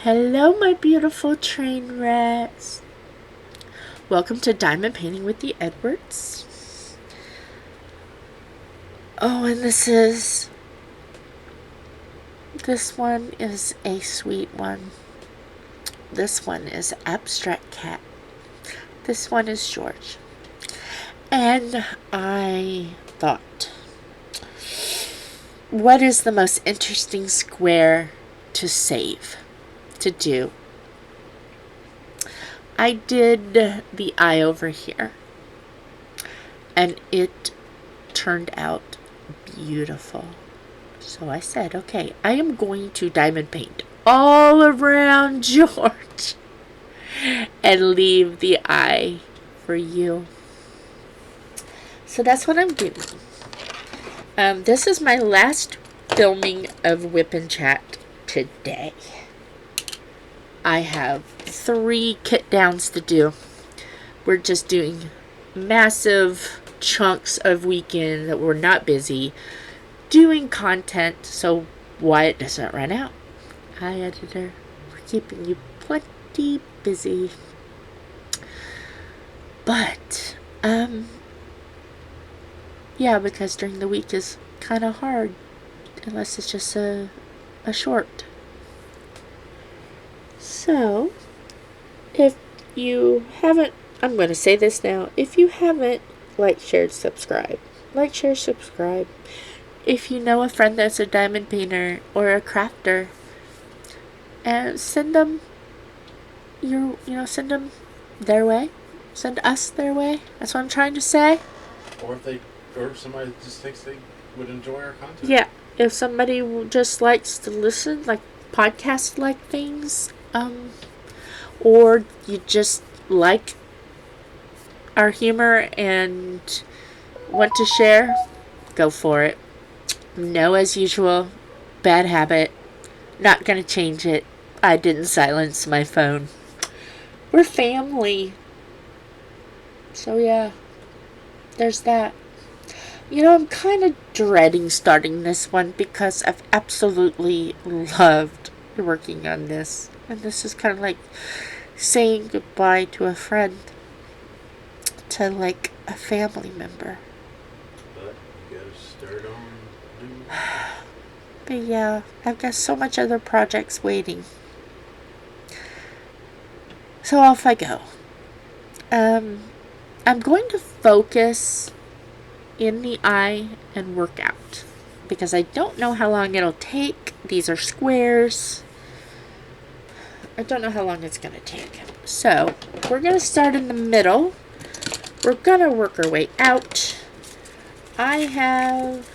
Hello, my beautiful train wrecks. Welcome to Diamond Painting with the Edwards. Oh, and this one is a sweet one. This one is Abstract Cat. This one is George. And I thought, what is the most interesting square to save, to do? I did the eye over here, and it turned out beautiful. So I said, okay, I am going to diamond paint all around George and leave the eye for you. So that's what I'm doing. This is my last filming of Whip and Chat today. I have 3 kit downs to do. We're just doing massive chunks of weekend that we're not busy doing content so Wyatt doesn't run out. Hi, editor. We're keeping you plenty busy. But, yeah, because during the week is kind of hard unless it's just a short. So, if you haven't, I'm going to say this now, if you haven't, like, shared, subscribe. Like, share, subscribe. If you know a friend that's a diamond painter or a crafter, and send them send them their way. Send us their way. That's what I'm trying to say. Or if somebody just thinks they would enjoy our content. Yeah, if somebody just likes to listen, like podcast-like things, or you just like our humor and want to share, go for it. No, as usual, bad habit. Not gonna change it. I didn't silence my phone. We're family. So yeah, there's that. You know, I'm kind of dreading starting this one because I've absolutely loved working on this. And this is kind of like saying goodbye to a friend, to like a family member. But you gotta start on doing. But yeah, I've got so much other projects waiting. So off I go. I'm going to focus in the eye and work out because I don't know how long it'll take. These are squares. I don't know how long it's going to take. So we're going to start in the middle. We're going to work our way out. I have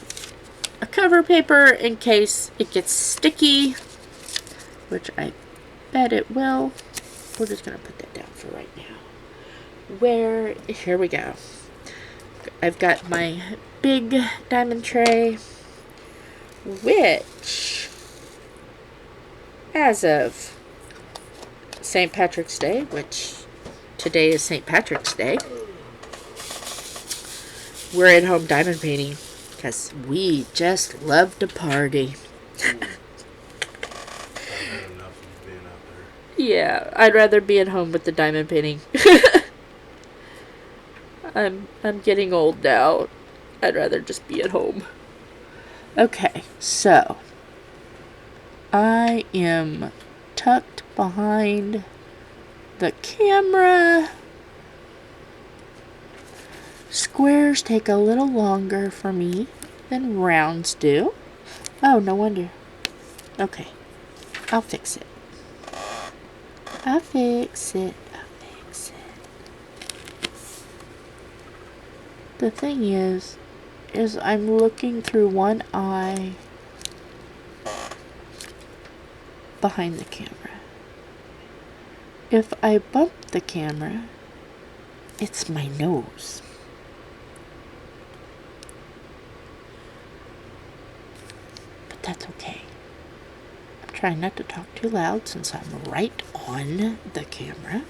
a cover paper in case it gets sticky, which I bet it will. We're just going to put that down for right now. Here we go. I've got my big diamond tray, which, as of St. Patrick's Day, which today is St. Patrick's Day, we're at home diamond painting because we just love to party. Yeah, I'd rather be at home with the diamond painting. I'm getting old now. I'd rather just be at home. Okay, so I am tucked behind the camera. Squares take a little longer for me than rounds do. Oh, no wonder. Okay, I'll fix it. I'll fix it. The thing is I'm looking through one eye behind the camera. If I bump the camera, it's my nose. But that's okay. I'm trying not to talk too loud since I'm right on the camera.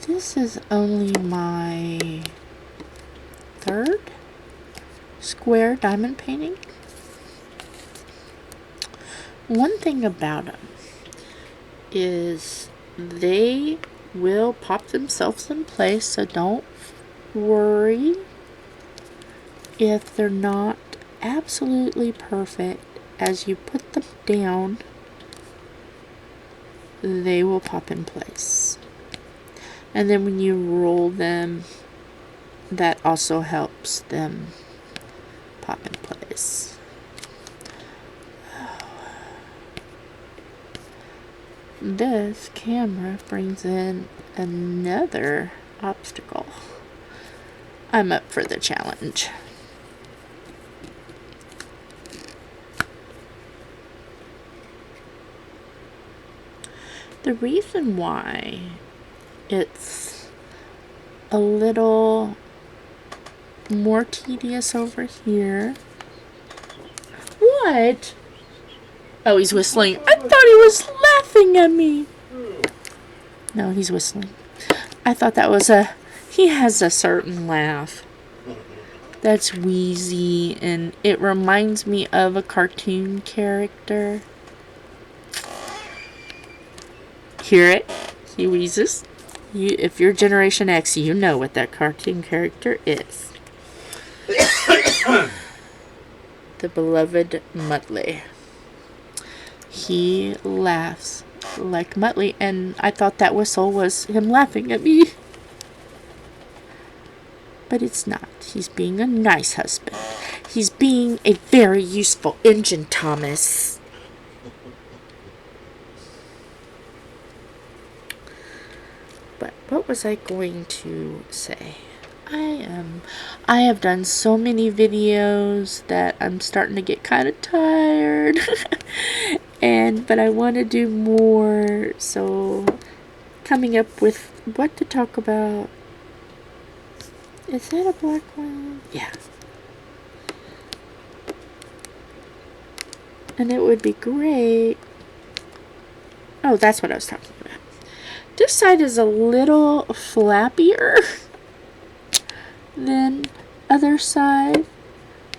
This is only my 3rd square diamond painting. one thing about them is they will pop themselves in place, so don't worry if they're not absolutely perfect. As you put them down, they will pop in place. And then when you roll them, that also helps them pop in place. This camera brings in another obstacle. I'm up for the challenge. The reason why it's a little more tedious over here. What? Oh, he's whistling. I thought he was laughing at me. No, he's whistling. I thought that was he has a certain laugh that's wheezy, and it reminds me of a cartoon character. Hear it? He wheezes. If you're Generation X, you know what that cartoon character is. The beloved Muttley. He laughs like Muttley, and I thought that whistle was him laughing at me. But it's not. He's being a nice husband. He's being a very useful engine, Thomas. But what was I going to say? I have done so many videos that I'm starting to get kind of tired. But I want to do more, so coming up with what to talk about. Is that a black one? Yeah. And it would be great. Oh, that's what I was talking about. This side is a little flappier than other side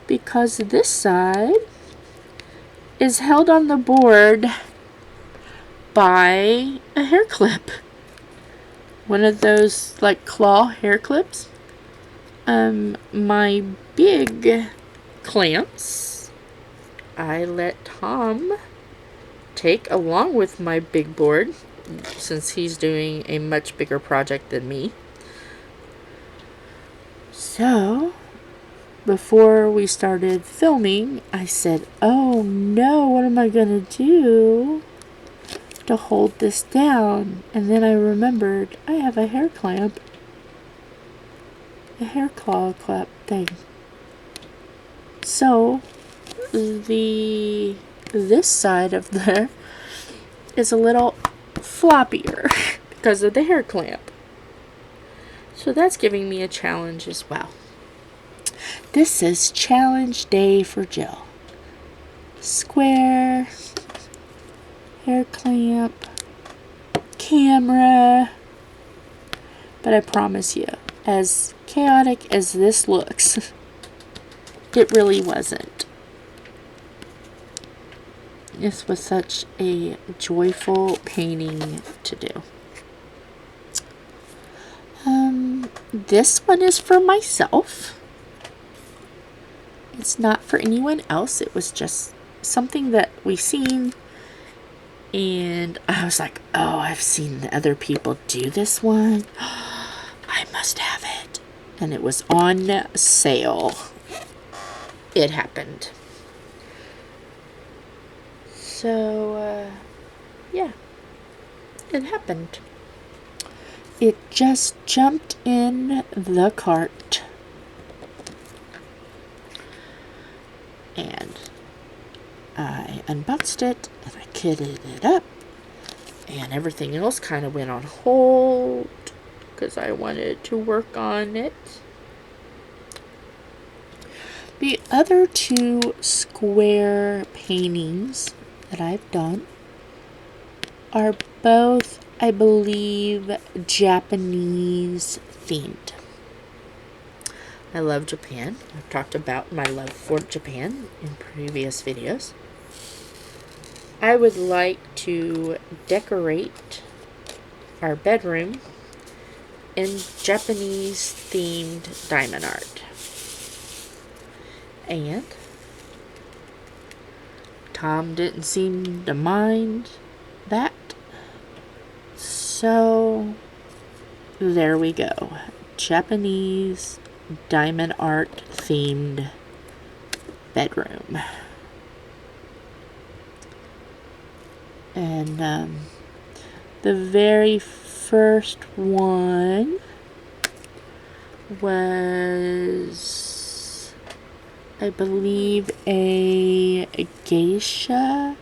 because this side is held on the board by a hair clip. One of those like claw hair clips. My big clamps I let Tom take along with my big board since he's doing a much bigger project than me. So, before we started filming, I said, oh no, what am I gonna do to hold this down? And then I remembered I have a hair clamp. A hair claw clamp thing. So, this side of there is a little floppier because of the hair clamp. So that's giving me a challenge as well. This is challenge day for Jill. Square, hair clamp, camera. But I promise you, as chaotic as this looks, it really wasn't. This was such a joyful painting to do. This one is for myself. It's not for anyone else. It was just something that we seen. And I was like, oh, I've seen the other people do this one. I must have it. And it was on sale. It happened. So, yeah. It happened. It just jumped in the cart. And I unboxed it and I kitted it up. And everything else kind of went on hold because I wanted to work on it. The other two square paintings that I've done are both, I believe, Japanese themed. I love Japan. I've talked about my love for Japan in previous videos. I would like to decorate our bedroom in Japanese themed diamond art. And Tom didn't seem to mind that. So there we go. Japanese diamond art themed bedroom. And the very first one was, I believe, a geisha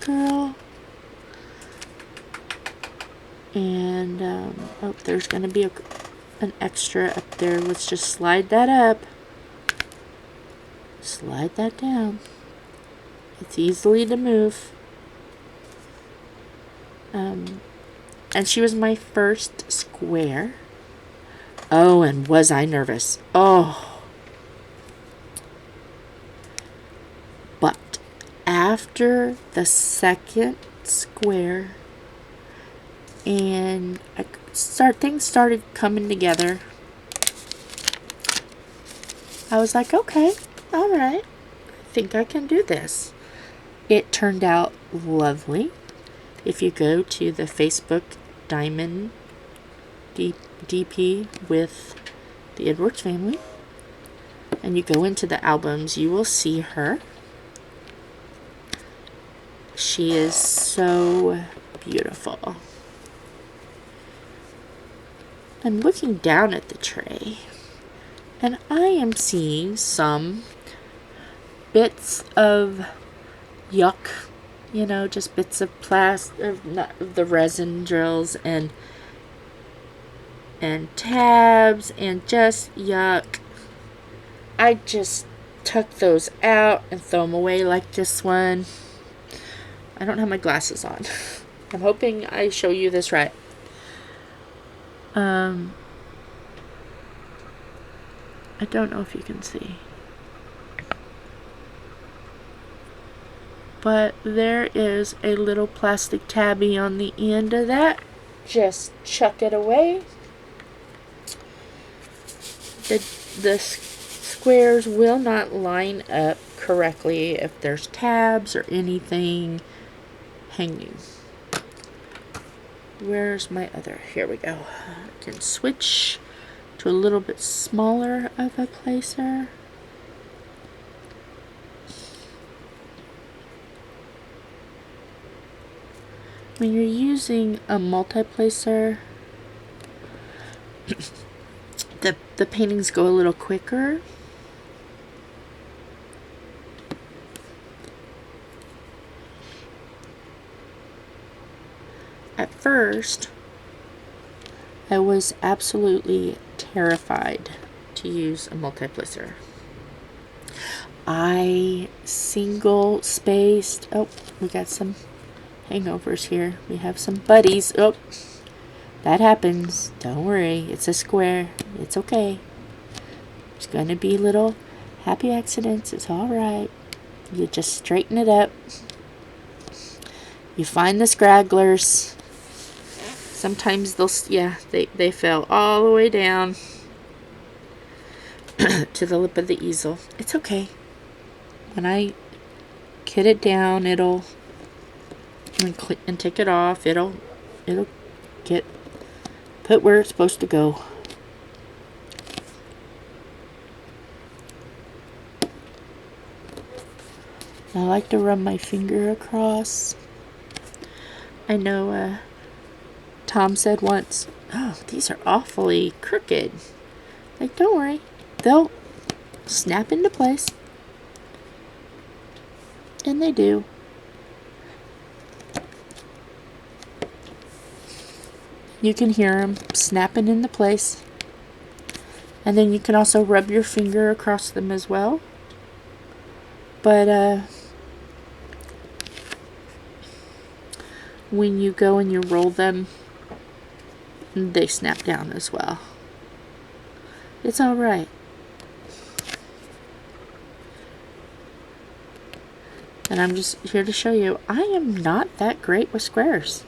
girl. And, oh, there's going to be an extra up there. Let's just slide that up. Slide that down. It's easily to move. And she was my first square. Oh, and was I nervous. Oh. But after the second square, and things started coming together, I was like, okay, all right, I think I can do this. It turned out lovely. If you go to the Facebook Diamond DP with the Edwards family, and you go into the albums, you will see her. She is so beautiful. I'm looking down at the tray, and I am seeing some bits of yuck, just bits of plastic, the resin drills and tabs, and just yuck. I just tuck those out and throw them away, like this one. I don't have my glasses on. I'm hoping I show you this right. I don't know if you can see. But there is a little plastic tabby on the end of that. Just chuck it away. The squares will not line up correctly if there's tabs or anything hanging. Where's my other? Here we go. I can switch to a little bit smaller of a placer. When you're using a multi-placer, the paintings go a little quicker. At first, I was absolutely terrified to use a multi-placer. I single spaced. Oh, we got some hangovers here. We have some buddies. Oh, that happens. Don't worry. It's a square. It's okay. There's going to be little happy accidents. It's all right. You just straighten it up. You find the scragglers. Sometimes they fell all the way down to the lip of the easel. It's okay. When I kit it down, and take it off, it'll get put where it's supposed to go. I like to run my finger across. I know Tom said once, oh, these are awfully crooked. Like, don't worry, they'll snap into place. And they do. You can hear them snapping into place. And then you can also rub your finger across them as well. But when you go and you roll them, they snap down as well. It's all right. And I'm just here to show you, I am not that great with squares.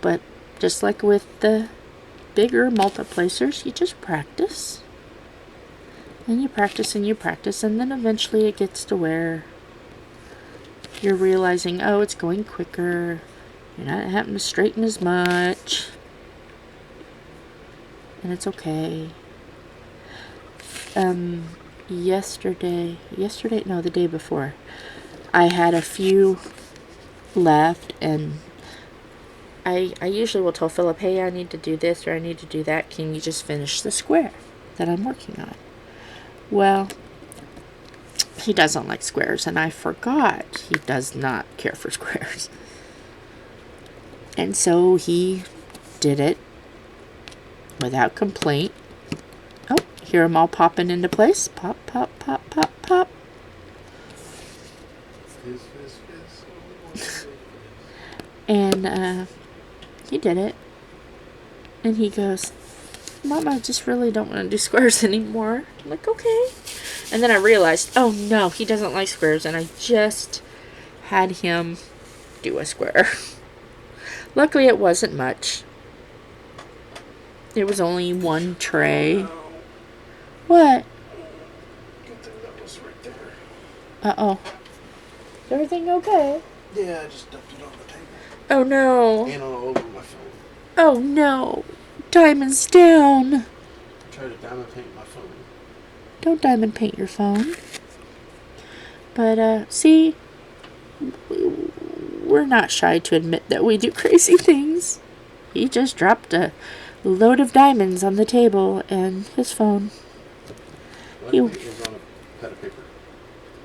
But just like with the bigger multiplacers, you just practice. And you practice and you practice, and then eventually it gets to where you're realizing, oh, it's going quicker. You're not having to straighten as much. And it's okay. The day before, I had a few left, and I usually will tell Philip, hey, I need to do this or I need to do that. Can you just finish the square that I'm working on? Well, he doesn't like squares, and I forgot he does not care for squares. And so he did it without complaint. Oh, hear them all popping into place. Pop, pop, pop, pop, pop. And he did it. And he goes, Mom, I just really don't want to do squares anymore. I'm like, okay. And then I realized, oh no, he doesn't like squares, and I just had him do a square. Luckily, it wasn't much. It was only one tray. What? Good thing that was right there. Uh-oh. Is everything okay? Yeah, I just dumped it on the table. Oh no. And all over my phone. Oh no. Diamond's down. Try to diamond paint my phone. Don't diamond paint your phone. But, see, we're not shy to admit that we do crazy things. He just dropped a load of diamonds on the table and his phone. Luckily, it was on a pad of paper.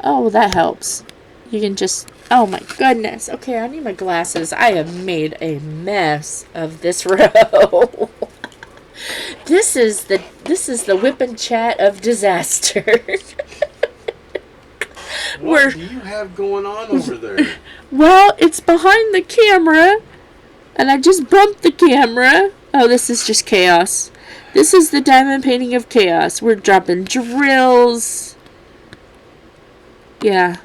Oh, that helps. You can just... Oh my goodness. Okay, I need my glasses. I have made a mess of this row. This is the Whip and Chat of disaster. What do you have going on over there? Well, it's behind the camera, and I just bumped the camera. Oh, this is just chaos. This is the diamond painting of chaos. We're dropping drills. Yeah.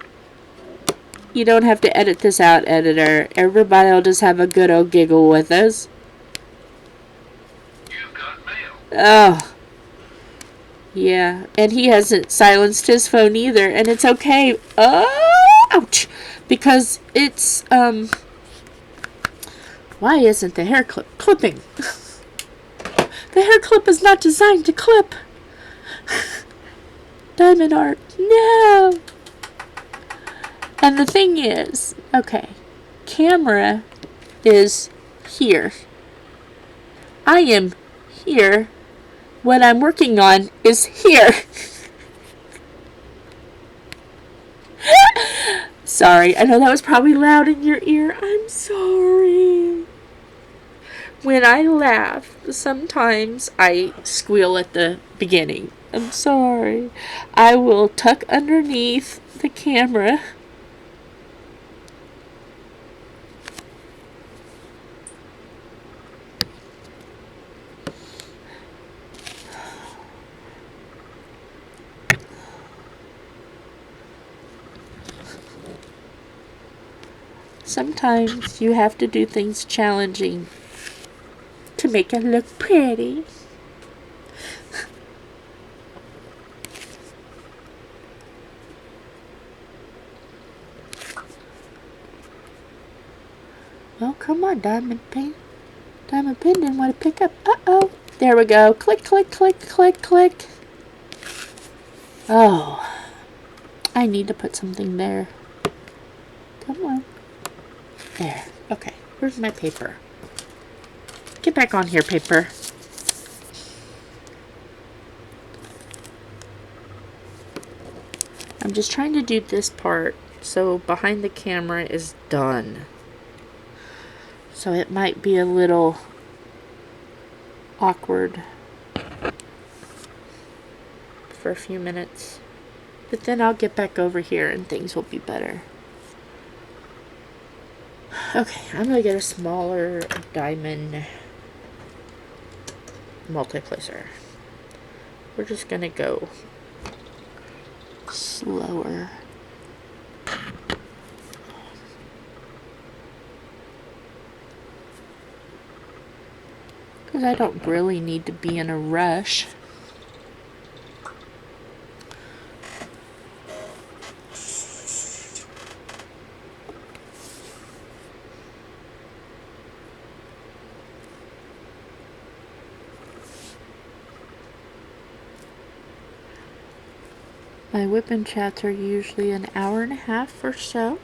You don't have to edit this out, editor. Everybody will just have a good old giggle with us. You've got mail. Oh. Yeah. And he hasn't silenced his phone either, and it's okay. Oh, ouch. Because it's, why isn't the hair clip clipping? The hair clip is not designed to clip. Diamond art. No. And the thing is, okay, camera is here. I am here. What I'm working on is here. Sorry, I know that was probably loud in your ear. I'm sorry. When I laugh, sometimes I squeal at the beginning. I'm sorry. I will tuck underneath the camera. Sometimes you have to do things challenging to make it look pretty. Oh, come on, Diamond Pin. Diamond Pin didn't want to pick up. Uh-oh. There we go. Click, click, click, click, click. Oh. I need to put something there. Come on. There. Okay. Where's my paper? Get back on here, paper. I'm just trying to do this part so behind the camera is done. So it might be a little awkward for a few minutes. But then I'll get back over here and things will be better. Okay, I'm going to get a smaller diamond multiplacer. We're just going to go slower. because I don't really need to be in a rush. My whip and chats are usually an hour and a half or so.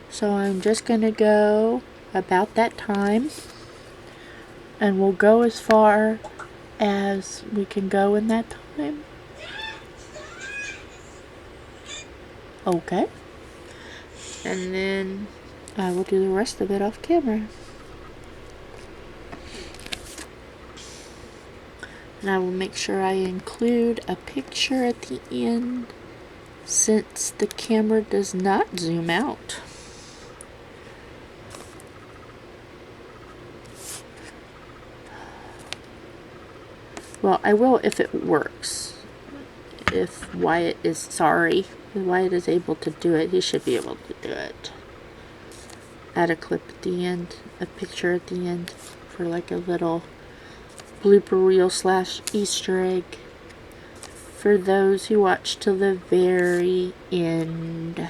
So I'm just going to go about that time. And we'll go as far as we can go in that time. Okay. And then I will do the rest of it off camera. And I will make sure I include a picture at the end since the camera does not zoom out. Well, I will if it works. If Wyatt is able to do it, he should be able to do it. Add a clip at the end, a picture at the end for like a little blooper reel / Easter egg for those who watch till the very end.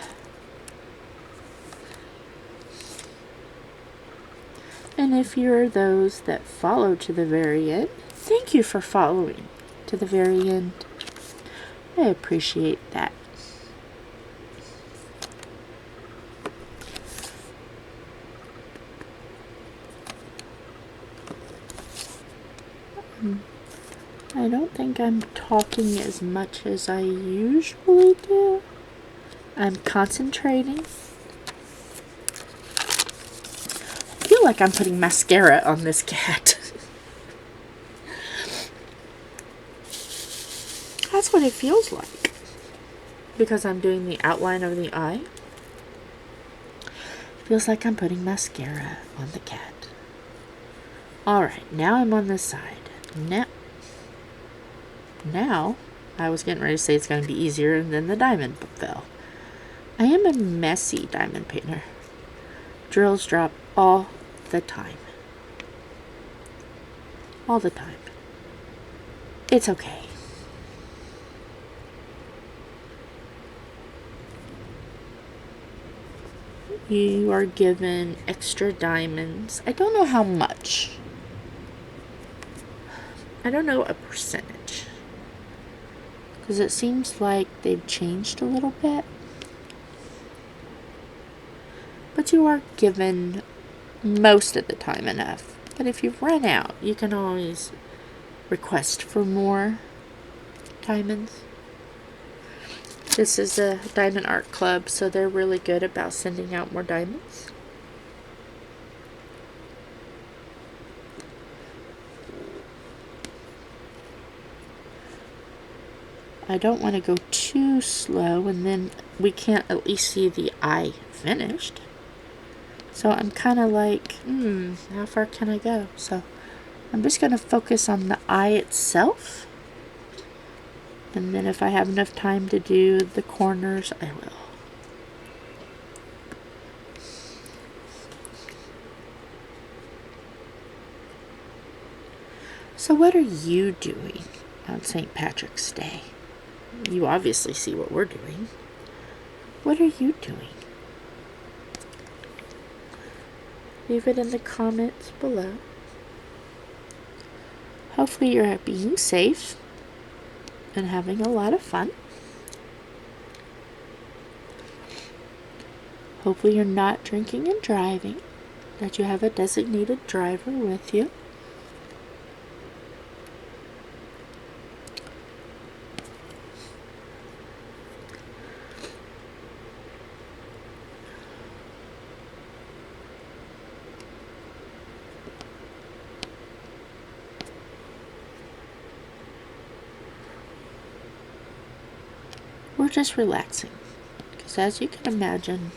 And if you're those that follow to the very end, thank you for following to the very end. I appreciate that. I don't think I'm talking as much as I usually do. I'm concentrating. I feel like I'm putting mascara on this cat. That's what it feels like. Because I'm doing the outline of the eye. Feels like I'm putting mascara on the cat. Alright, now I'm on this side. Now, I was getting ready to say it's going to be easier, and then the diamond fell. I am a messy diamond painter. Drills drop all the time. All the time. It's okay. You are given extra diamonds. I don't know how much. I don't know a percentage. Because it seems like they've changed a little bit. But you are given most of the time enough. But if you run out, you can always request for more diamonds. This is a diamond art club, so they're really good about sending out more diamonds. I don't want to go too slow, and then we can't at least see the eye finished. So I'm kind of like, how far can I go? So I'm just going to focus on the eye itself. And then if I have enough time to do the corners, I will. So what are you doing on St. Patrick's Day? You obviously see what we're doing. What are you doing? Leave it in the comments below. Hopefully you're being safe and having a lot of fun. Hopefully you're not drinking and driving, that you have a designated driver with you. We're just relaxing, because as you can imagine,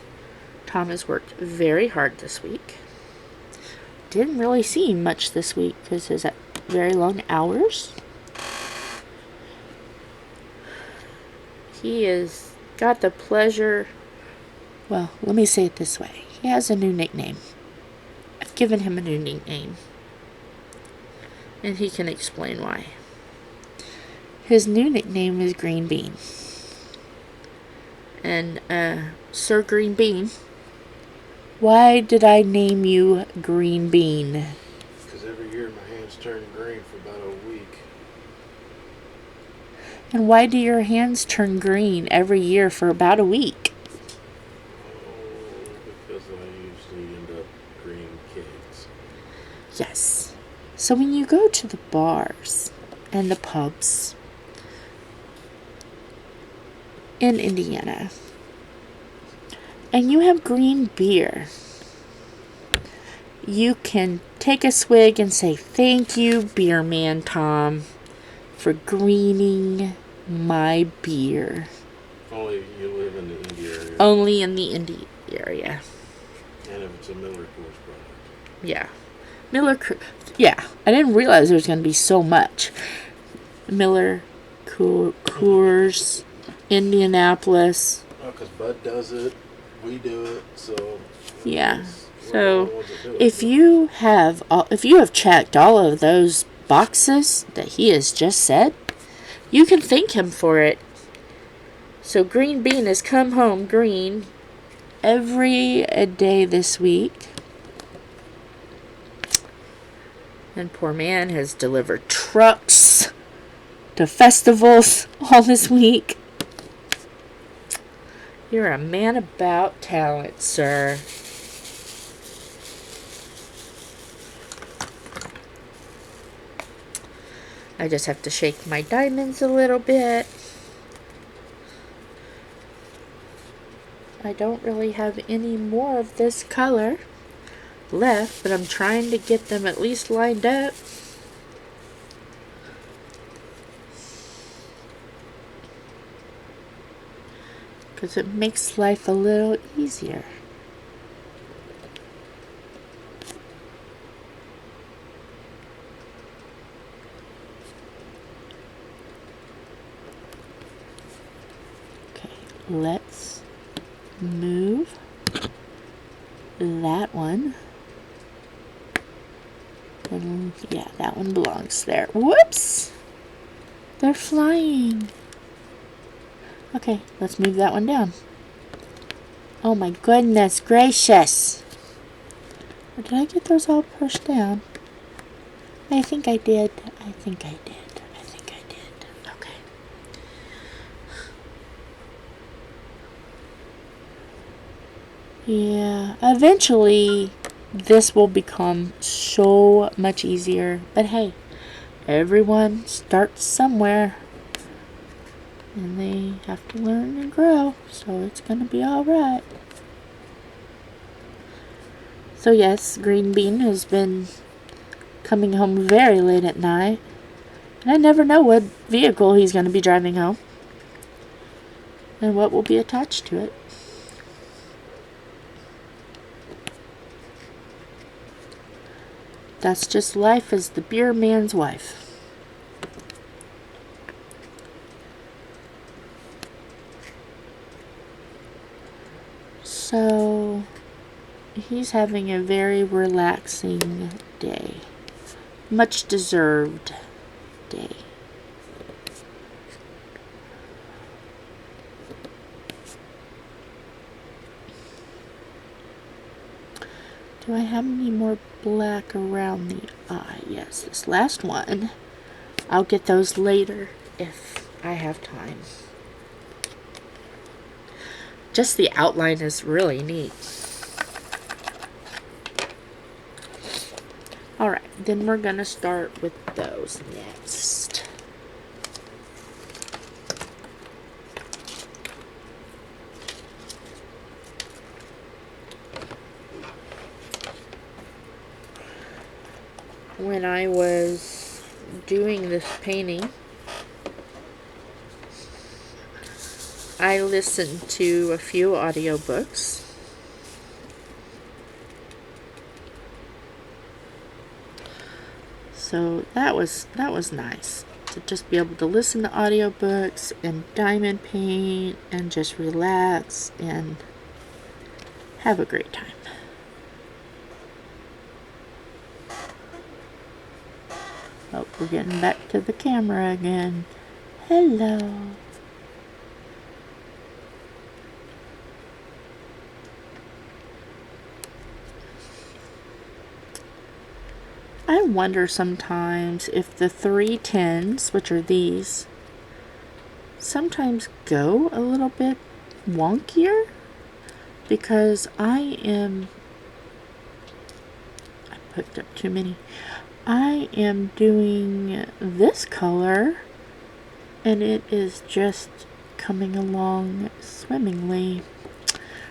Tom has worked very hard this week. Didn't really see much this week because he's at very long hours. He has got the pleasure, well, let me say it this way. He has a new nickname. I've given him a new nickname. and he can explain why. His new nickname is Green Bean. And, Sir Green Bean, why did I name you Green Bean? Because every year my hands turn green for about a week. And why do your hands turn green every year for about a week? Oh, because I usually end up green kids. Yes. So when you go to the bars and the pubs in Indiana and you have green beer, you can take a swig and say, "Thank you, beer man Tom, for greening my beer." Only if you live in the Indy area. Only in the Indy area. And if it's a Miller Coors product. Yeah. Yeah, I didn't realize there was going to be so much. Miller, Coors, Indianapolis. Well, because Bud does it, we do it, so Yeah. we're the only So ones that do it. if you have checked all of those boxes that he has just said, you can thank him for it. So Green Bean has come home green every day this week. And poor man has delivered trucks to festivals all this week. You're a man about talent, sir. I just have to shake my diamonds a little bit. I don't really have any more of this color left, but I'm trying to get them at least lined up. Because it makes life a little easier. Okay, let's move that one. And yeah, that one belongs there. Whoops! They're flying. Okay, let's move that one down. Oh my goodness gracious. Or did I get those all pushed down? I think I did. Okay. Yeah, eventually this will become so much easier. But hey, everyone starts somewhere. And they have to learn and grow. So it's going to be alright. So yes, Green Bean has been coming home very late at night. And I never know what vehicle he's going to be driving home. And what will be attached to it. That's just life as the beer man's wife. So, he's having a very relaxing day. Much deserved day. Do I have any more black around the eye? Yes, this last one. I'll get those later if I have time. Just the outline is really neat. Alright, then we're gonna start with those next. When I was doing this painting, I listened to a few audiobooks. So that was nice to just be able to listen to audiobooks and diamond paint and just relax and have a great time. Oh, we're getting back to the camera again. Hello. I wonder sometimes if the 310s, which are these, sometimes go a little bit wonkier because I picked up too many. I am doing this color and it is just coming along swimmingly.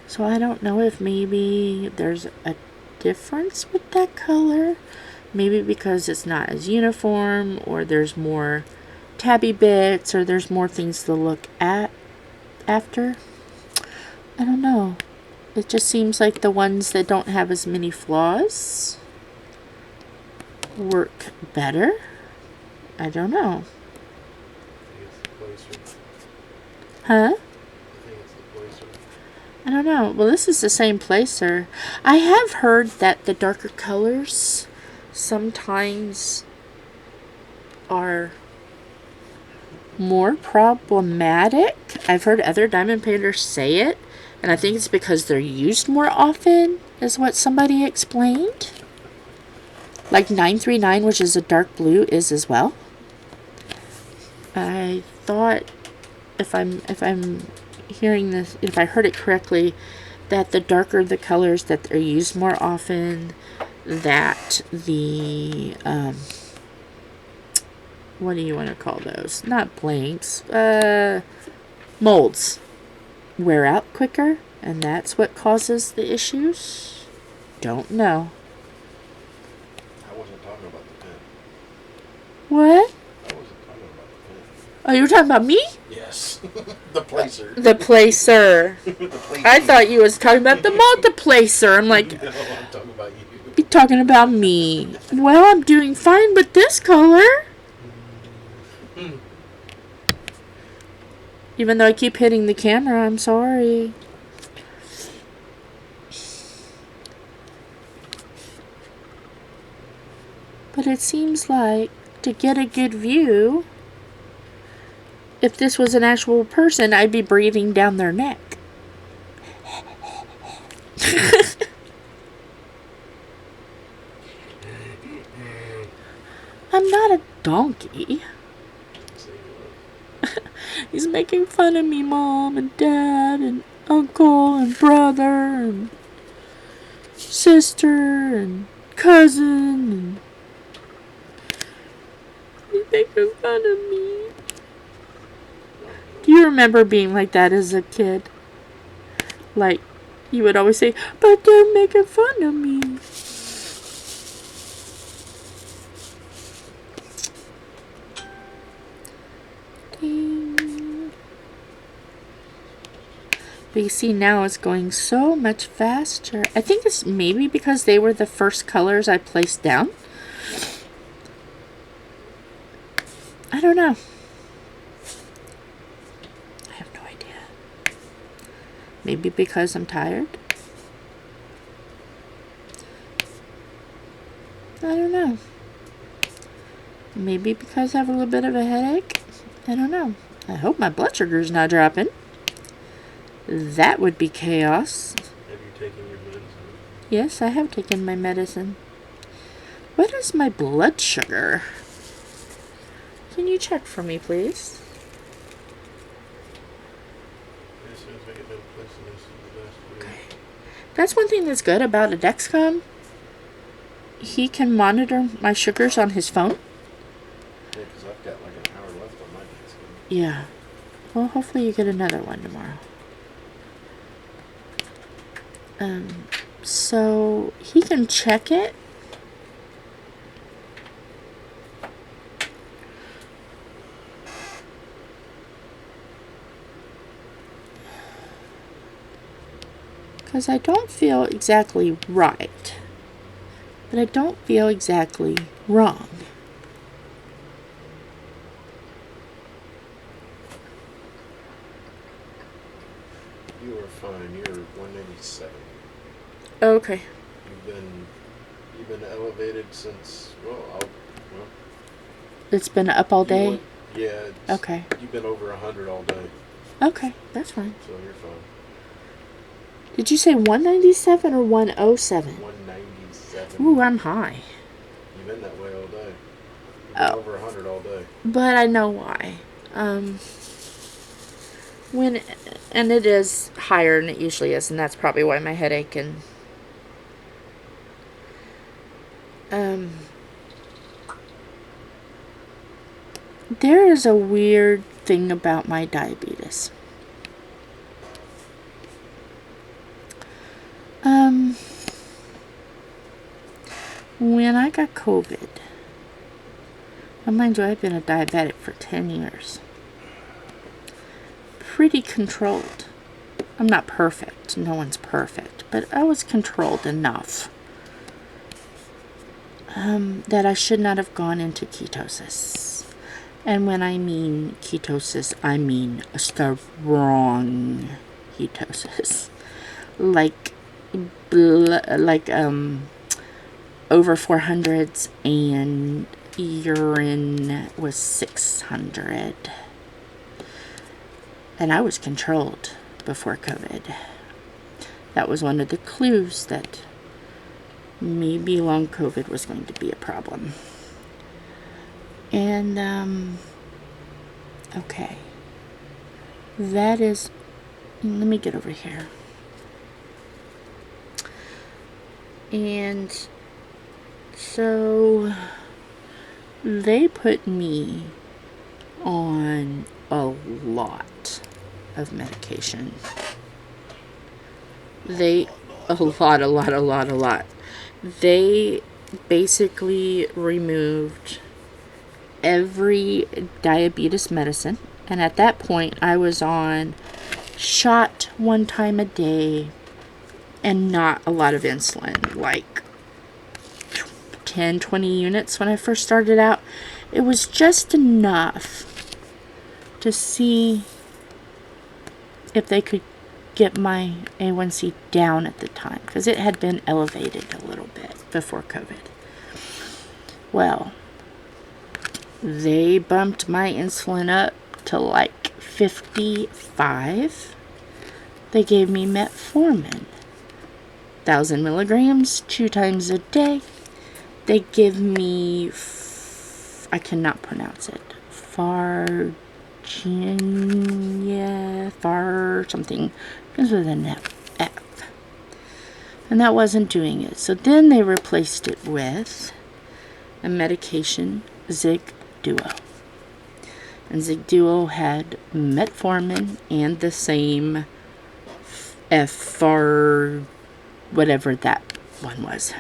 So I don't know if maybe there's a difference with that color. Maybe because it's not as uniform, or there's more tabby bits, or there's more things to look at after. I don't know. It just seems like the ones that don't have as many flaws work better. I don't know. Huh? I don't know. Well, this is the same placer. I have heard that the darker colors sometimes are more problematic. I've heard other diamond painters say it, and I think it's because they're used more often, is what somebody explained. Like 939, which is a dark blue, is as well. I thought, if I'm hearing this, if I heard it correctly, that the darker the colors that they're used more often, that the what do you want to call those? Not blanks, molds wear out quicker, and that's what causes the issues. Don't know. I wasn't talking about the pen. What? I wasn't talking about the pen. Oh, you were talking about me? Yes. The placer. The placer. The placer. I thought you was talking about the multiplacer. I'm like, No, I'm talking about you. you're talking about me. Well, I'm doing fine with this color. Even though I keep hitting the camera, I'm sorry. But it seems like to get a good view, if this was an actual person, I'd be breathing down their neck. I'm not a donkey. He's making fun of me, Mom and Dad and Uncle and brother and sister and cousin. And he's making fun of me. Do you remember being like that as a kid? Like, you would always say, but they're making fun of me. Ding. But you see, now it's going so much faster. I think it's maybe because they were the first colors I placed down. I don't know. I have no idea. Maybe because I'm tired. I don't know. Maybe because I have a little bit of a headache. I don't know. I hope my blood sugar's not dropping. That would be chaos. Have you taken your medicine? Yes, I have taken my medicine. What is my blood sugar? Can you check for me, please? As soon as I get done placing this in the last week. Okay. That's one thing that's good about a Dexcom. He can monitor my sugars on his phone. Yeah, because I've got like an hour left on my medicine. Yeah. Well, hopefully you get another one tomorrow. So he can check it. Because I don't feel exactly right. But I don't feel exactly wrong. You are fine. You're 187. Okay. You've been elevated since, well, It's been up all day? Yeah, Okay. you've been over 100 all day, Okay, that's fine. so you're fine. Did you say 197 or 107? 197. Ooh, I'm high. You've been that way all day. You've been Oh, over 100 all day. but I know why. When and it is higher than it usually is, and that's probably why my headache and there is a weird thing about my diabetes. When I got COVID, and mind you, I've been a diabetic for 10 years. Pretty controlled. I'm not perfect. No one's perfect. But I was controlled enough that I should not have gone into ketosis. And when I mean ketosis, I mean a strong ketosis. Like over 400s, and urine was 600. And I was controlled before COVID. That was one of the clues that maybe long COVID was going to be a problem. And, okay. That is, let me get over here. And so they put me on a lot of medication. A lot. They basically removed every diabetes medicine, and at that point I was on shot one time a day and not a lot of insulin, like 10, 20 units when I first started out. It was just enough to see if they could get my A1C down at the time, because it had been elevated a little bit before COVID. Well, they bumped my insulin up to like 55. They gave me metformin, 1,000 milligrams, 2 times a day. They give me, I cannot pronounce it, far something, begins with an F. And that wasn't doing it. So then they replaced it with a medication, Zig Duo. And Zig Duo had metformin and the same FR, whatever that one was,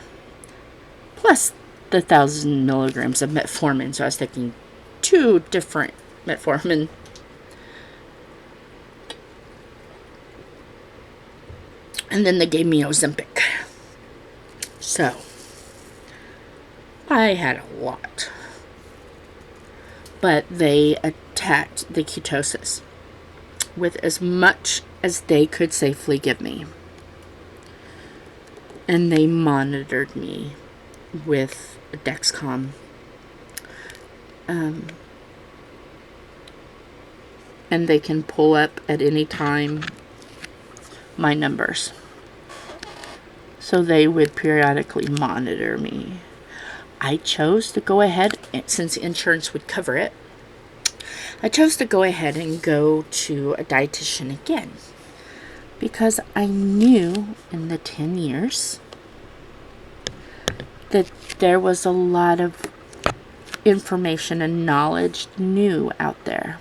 plus the 1,000 milligrams of metformin. So I was taking 2 different metformin. And then they gave me Ozempic. So I had a lot. But they attacked the ketosis with as much as they could safely give me. And they monitored me with Dexcom. And they can pull up at any time my numbers. So they would periodically monitor me. I chose to go ahead, since insurance would cover it, I chose to go ahead and go to a dietitian again. Because I knew in the 10 years that there was a lot of information and knowledge new out there.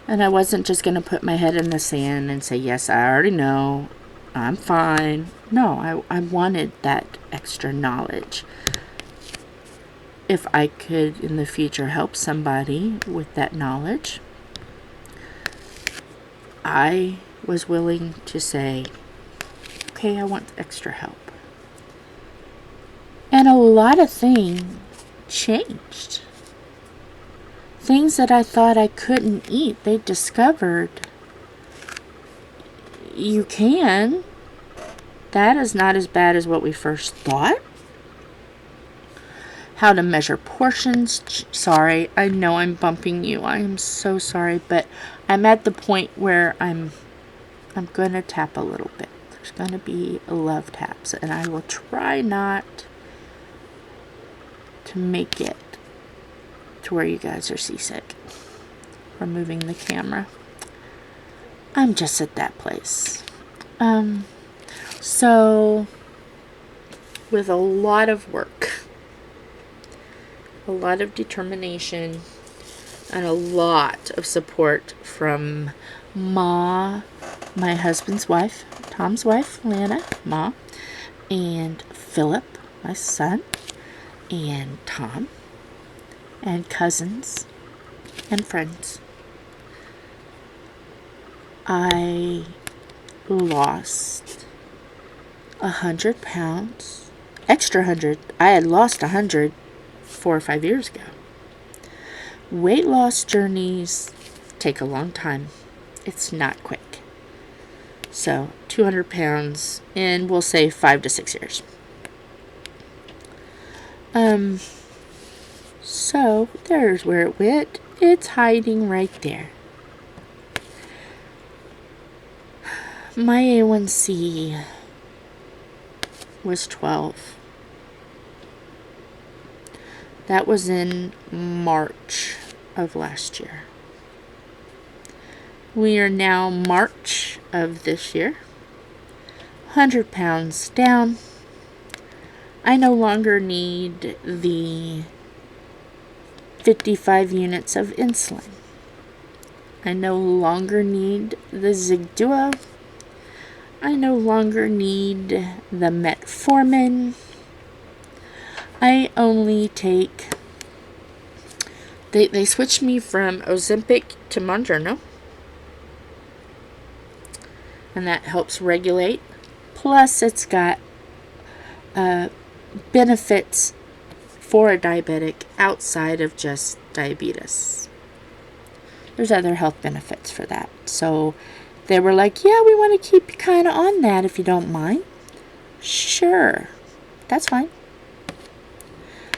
And I wasn't just going to put my head in the sand and say, yes, I already know, I'm fine. No, I wanted that extra knowledge. If I could in the future help somebody with that knowledge, I was willing to say, okay, I want extra help. And a lot of things changed. Things that I thought I couldn't eat, they discovered you can. That is not as bad as what we first thought. how to measure portions. Sorry, I know I'm bumping you. I am so sorry, but I'm at the point where I'm going to tap a little bit. There's going to be love taps, and I will try not to make it to where you guys are seasick. Removing the camera. I'm just at that place. So with a lot of work, a lot of determination, and a lot of support from Ma, my husband's wife, Tom's wife, Lana, Ma, and Philip, my son, and Tom, and cousins, and friends. I lost 100 pounds, extra 100. I had lost 100 4 or 5 years ago. Weight loss journeys take a long time. It's not quick. So 200 pounds in, we'll say 5 to 6 years. So there's where it went. It's hiding right there. My A1C was 12. That was in March of last year. We are now March of this year. 100 pounds down. I no longer need the 55 units of insulin. I no longer need the Zig Duo. I no longer need the metformin. I only take... They switched me from Ozempic to Mounjaro. And that helps regulate. Plus, it's got benefits for a diabetic outside of just diabetes. There's other health benefits for that. So they were like, yeah, we want to keep you kind of on that if you don't mind. Sure, that's fine.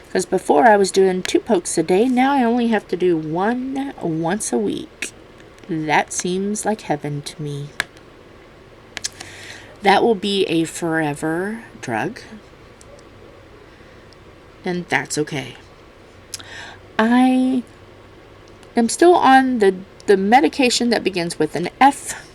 Because before I was doing 2 pokes a day, now I only have to do 1 once a week. That seems like heaven to me. That will be a forever drug. And that's okay. I am still on the medication that begins with an F.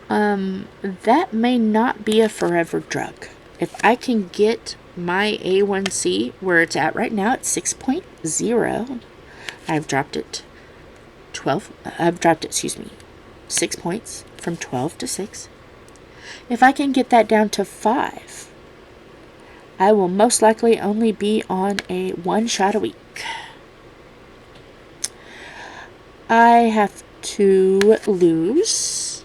That may not be a forever drug. If I can get my A1C where it's at right now at 6.0, I've dropped it 6 points from 12 to 6. If I can get that down to 5, I will most likely only be on a 1 shot a week. I have to lose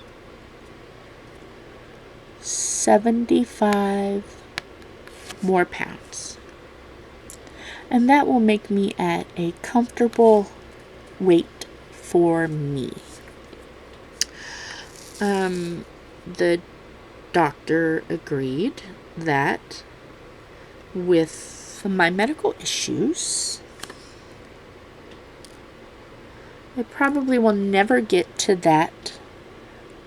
75 more pounds. And that will make me at a comfortable weight for me. The doctor agreed that with my medical issues, I probably will never get to that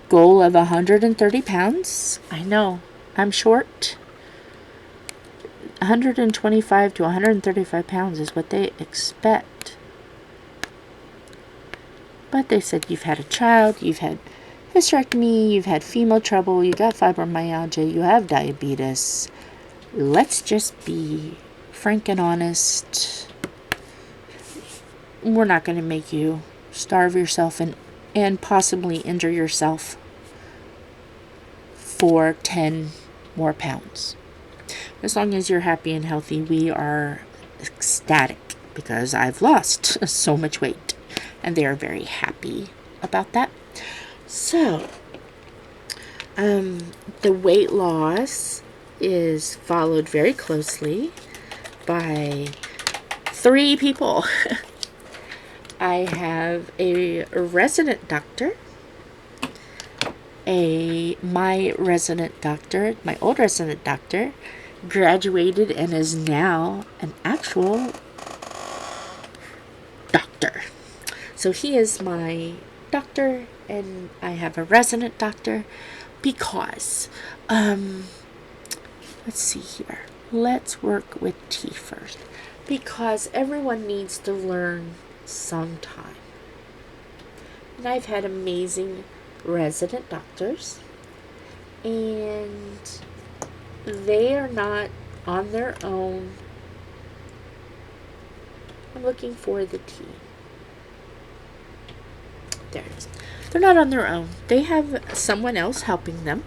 goal of 130 pounds. I know, I'm short. 125 to 135 pounds is what they expect. But they said you've had a child, you've had hysterectomy, you've had female trouble, you got fibromyalgia, you have diabetes. Let's just be frank and honest. We're not going to make you starve yourself and possibly injure yourself for 10 more pounds. As long as you're happy and healthy, we are ecstatic because I've lost so much weight. And they are very happy about that. So, the weight loss is followed very closely by 3 people. I have a resident doctor, my old resident doctor, graduated and is now an actual doctor. So he is my doctor, and I have a resident doctor because, let's see here. Let's work with T first. Because everyone needs to learn sometime. And I've had amazing resident doctors, and they are not on their own. I'm looking for the T. There it is. They're not on their own. They have someone else helping them,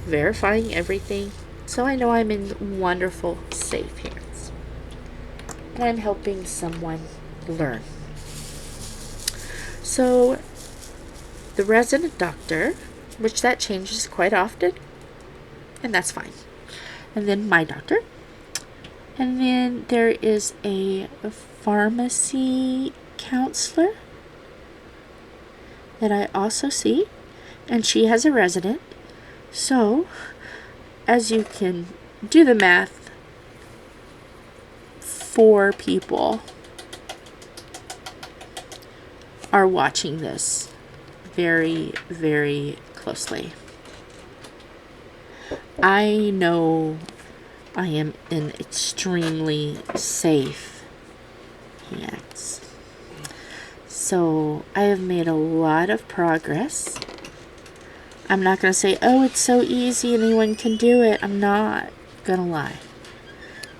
verifying everything. So I know I'm in wonderful, safe hands. And I'm helping someone learn. So the resident doctor, which that changes quite often, and that's fine. And then my doctor. And then there is a pharmacy counselor that I also see, and she has a resident. So, as you can do the math, 4 people are watching this very, very closely. I know I am in extremely safe hands. So I have made a lot of progress. I'm not going to say, oh, it's so easy, anyone can do it. I'm not going to lie.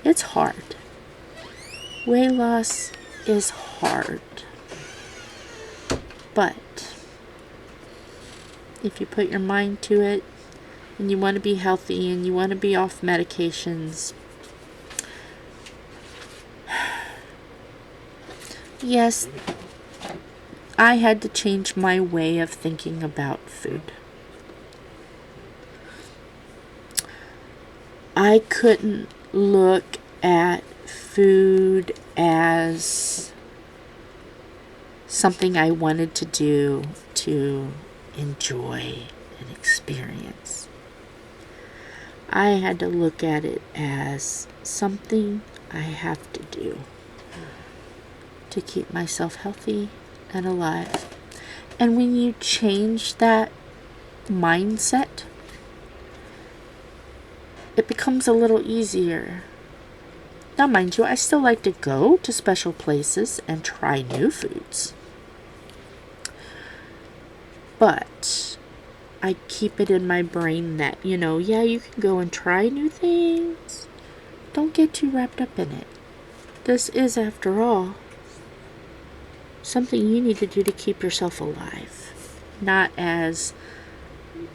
It's hard. Weight loss is hard. But if you put your mind to it, and you want to be healthy, and you want to be off medications, yes, I had to change my way of thinking about food. I couldn't look at food as something I wanted to do to enjoy an experience. I had to look at it as something I have to do to keep myself healthy and alive. And when you change that mindset, it becomes a little easier. Now, mind you, I still like to go to special places and try new foods. But I keep it in my brain that, yeah, you can go and try new things. Don't get too wrapped up in it. This is, after all, something you need to do to keep yourself alive. Not as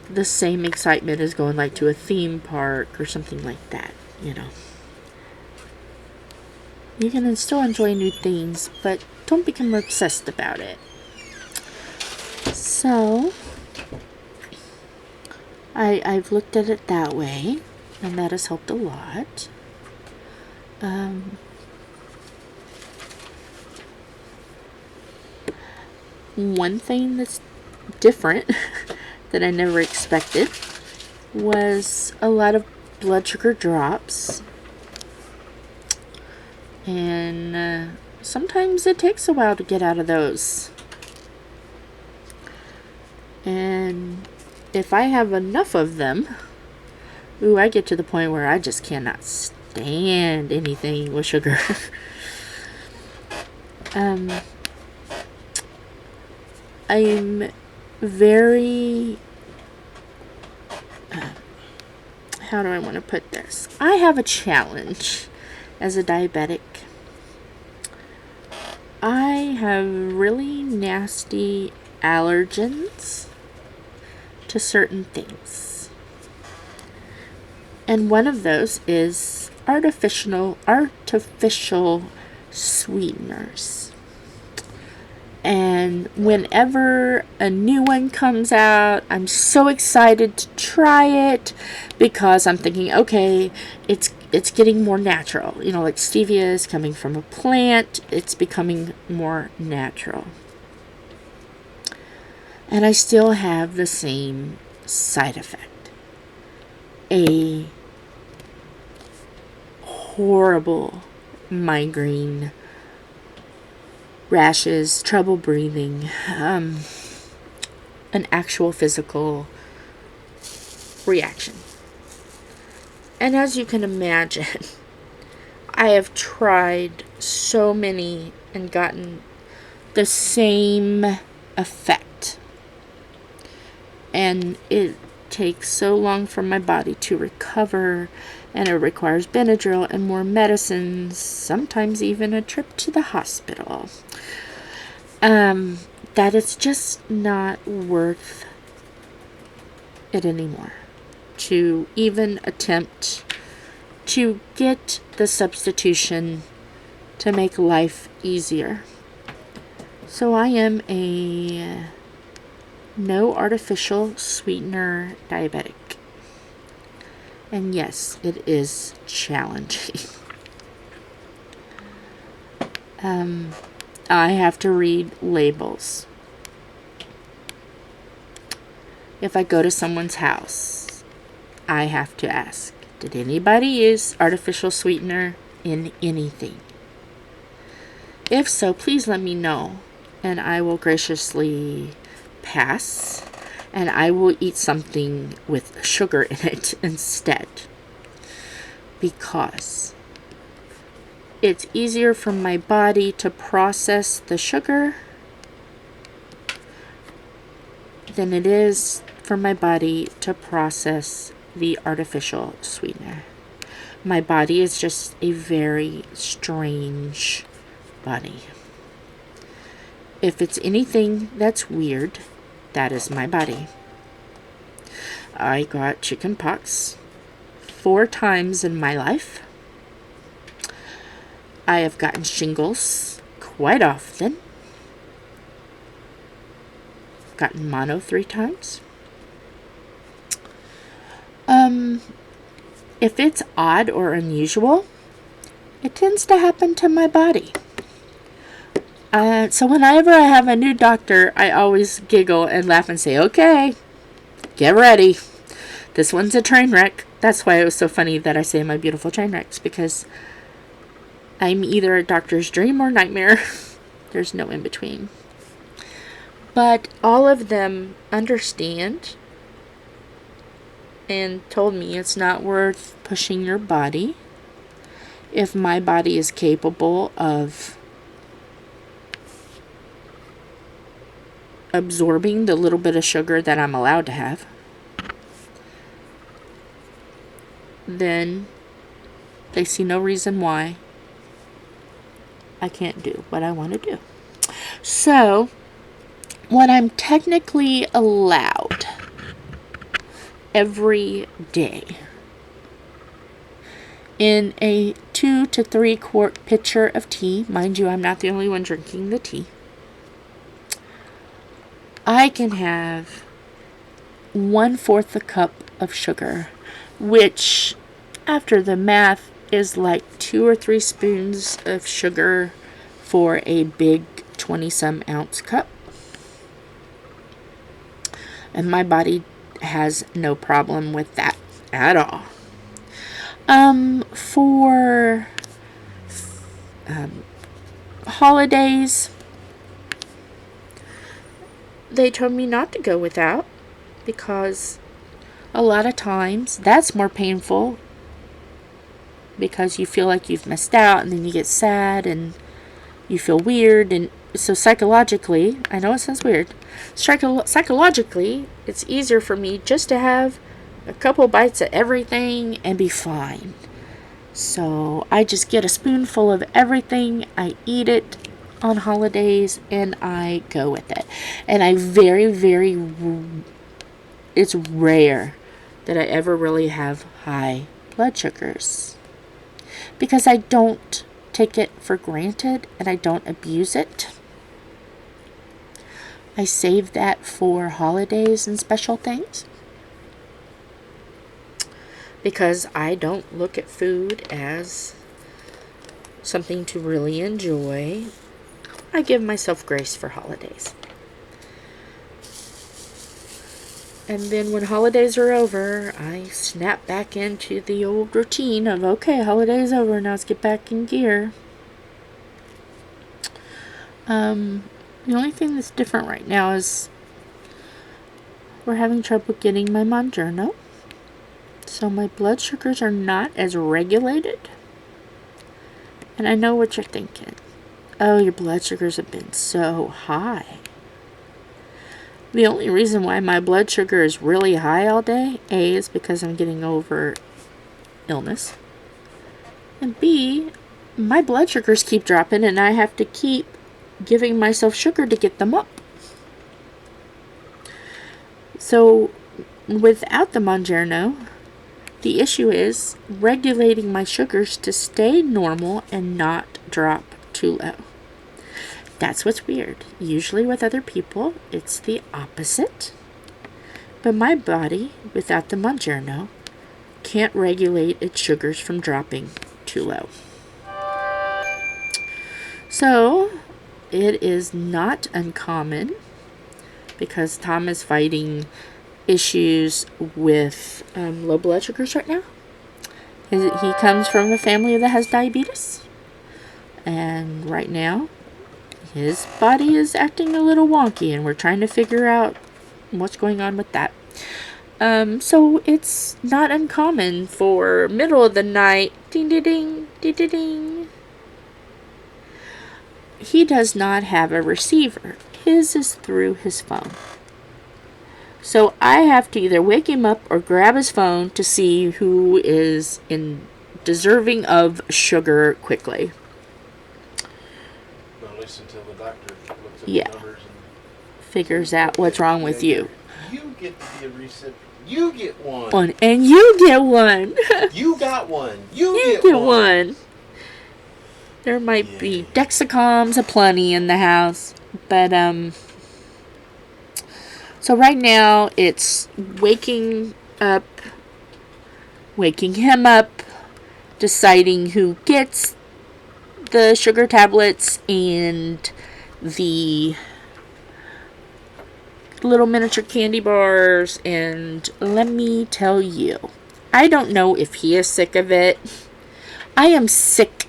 the same excitement as going like to a theme park or something like that, You can still enjoy new things, but don't become obsessed about it. So, I've looked at it that way, and that has helped a lot. One thing that's different that I never expected was a lot of blood sugar drops. And sometimes it takes a while to get out of those. And if I have enough of them, I get to the point where I just cannot stand anything with sugar. I'm very, how do I want to put this? I have a challenge as a diabetic. I have really nasty allergens to certain things. And one of those is artificial sweeteners. And whenever a new one comes out, I'm so excited to try it because I'm thinking, okay, it's getting more natural. Like stevia is coming from a plant, it's becoming more natural. And I still have the same side effect. A horrible migraine, rashes, trouble breathing, an actual physical reaction. And as you can imagine, I have tried so many and gotten the same effect. And it takes so long for my body to recover, and it requires Benadryl and more medicines, sometimes even a trip to the hospital. That it's just not worth it anymore to even attempt to get the substitution to make life easier. So I am a no artificial sweetener diabetic. And yes, it is challenging. I have to read labels. If I go to someone's house, I have to ask, did anybody use artificial sweetener in anything? If so, please let me know, and I will graciously pass, and I will eat something with sugar in it instead, because it's easier for my body to process the sugar than it is for my body to process the artificial sweetener. My body is just a very strange body. If it's anything that's weird, that is my body. I got chicken pox 4 times in my life. I have gotten shingles quite often. Gotten mono 3 times. If it's odd or unusual, it tends to happen to my body. So whenever I have a new doctor, I always giggle and laugh and say, okay, get ready. This one's a train wreck. That's why it was so funny that I say my beautiful train wrecks, because I'm either a doctor's dream or nightmare. There's no in between. But all of them understand and told me it's not worth pushing your body if my body is capable of absorbing the little bit of sugar that I'm allowed to have. Then they see no reason why I can't do what I want to do. So, what I'm technically allowed every day in a 2 to 3 quart pitcher of tea, mind you, I'm not the only one drinking the tea, I can have 1/4 a cup of sugar, which, after the math, is like 2 or 3 spoons of sugar for a big 20-some ounce cup. And my body has no problem with that at all. For holidays, they told me not to go without, because a lot of times that's more painful, because you feel like you've missed out, and then you get sad and you feel weird. And so psychologically, I know it sounds weird, psychologically it's easier for me just to have a couple bites of everything and be fine. So I just get a spoonful of everything, I eat it on holidays, and I go with it. And it's rare that I ever really have high blood sugars, because I don't take it for granted and I don't abuse it. I save that for holidays and special things, because I don't look at food as something to really enjoy. I give myself grace for holidays. And then when holidays are over, I snap back into the old routine of, okay, holidays over, now let's get back in gear. The only thing that's different right now is we're having trouble getting my Monjourno. So my blood sugars are not as regulated. And I know what you're thinking. Oh, your blood sugars have been so high. The only reason why my blood sugar is really high all day, A, is because I'm getting over illness. And B, my blood sugars keep dropping and I have to keep giving myself sugar to get them up. So without the Monjourno, the issue is regulating my sugars to stay normal and not drop too low. That's what's weird. Usually with other people, it's the opposite. But my body, without the Monjourno, can't regulate its sugars from dropping too low. So, it is not uncommon because Tom is fighting issues with low blood sugars right now. He comes from a family that has diabetes. And right now, his body is acting a little wonky, and we're trying to figure out what's going on with that. So it's not uncommon for middle of the night, ding ding ding, ding ding ding. He does not have a receiver. His is through his phone. So I have to either wake him up or grab his phone to see who is deserving of sugar quickly. At least until the doctor looks at Yeah. the numbers and Figures out what's wrong with you. You get to be a recipient. You get one. And you get one. You got one. You get one. There might be Dexacoms aplenty in the house. But, so right now it's waking him up, deciding who gets the sugar tablets and the little miniature candy bars. And let me tell you, I don't know if he is sick of it. I am sick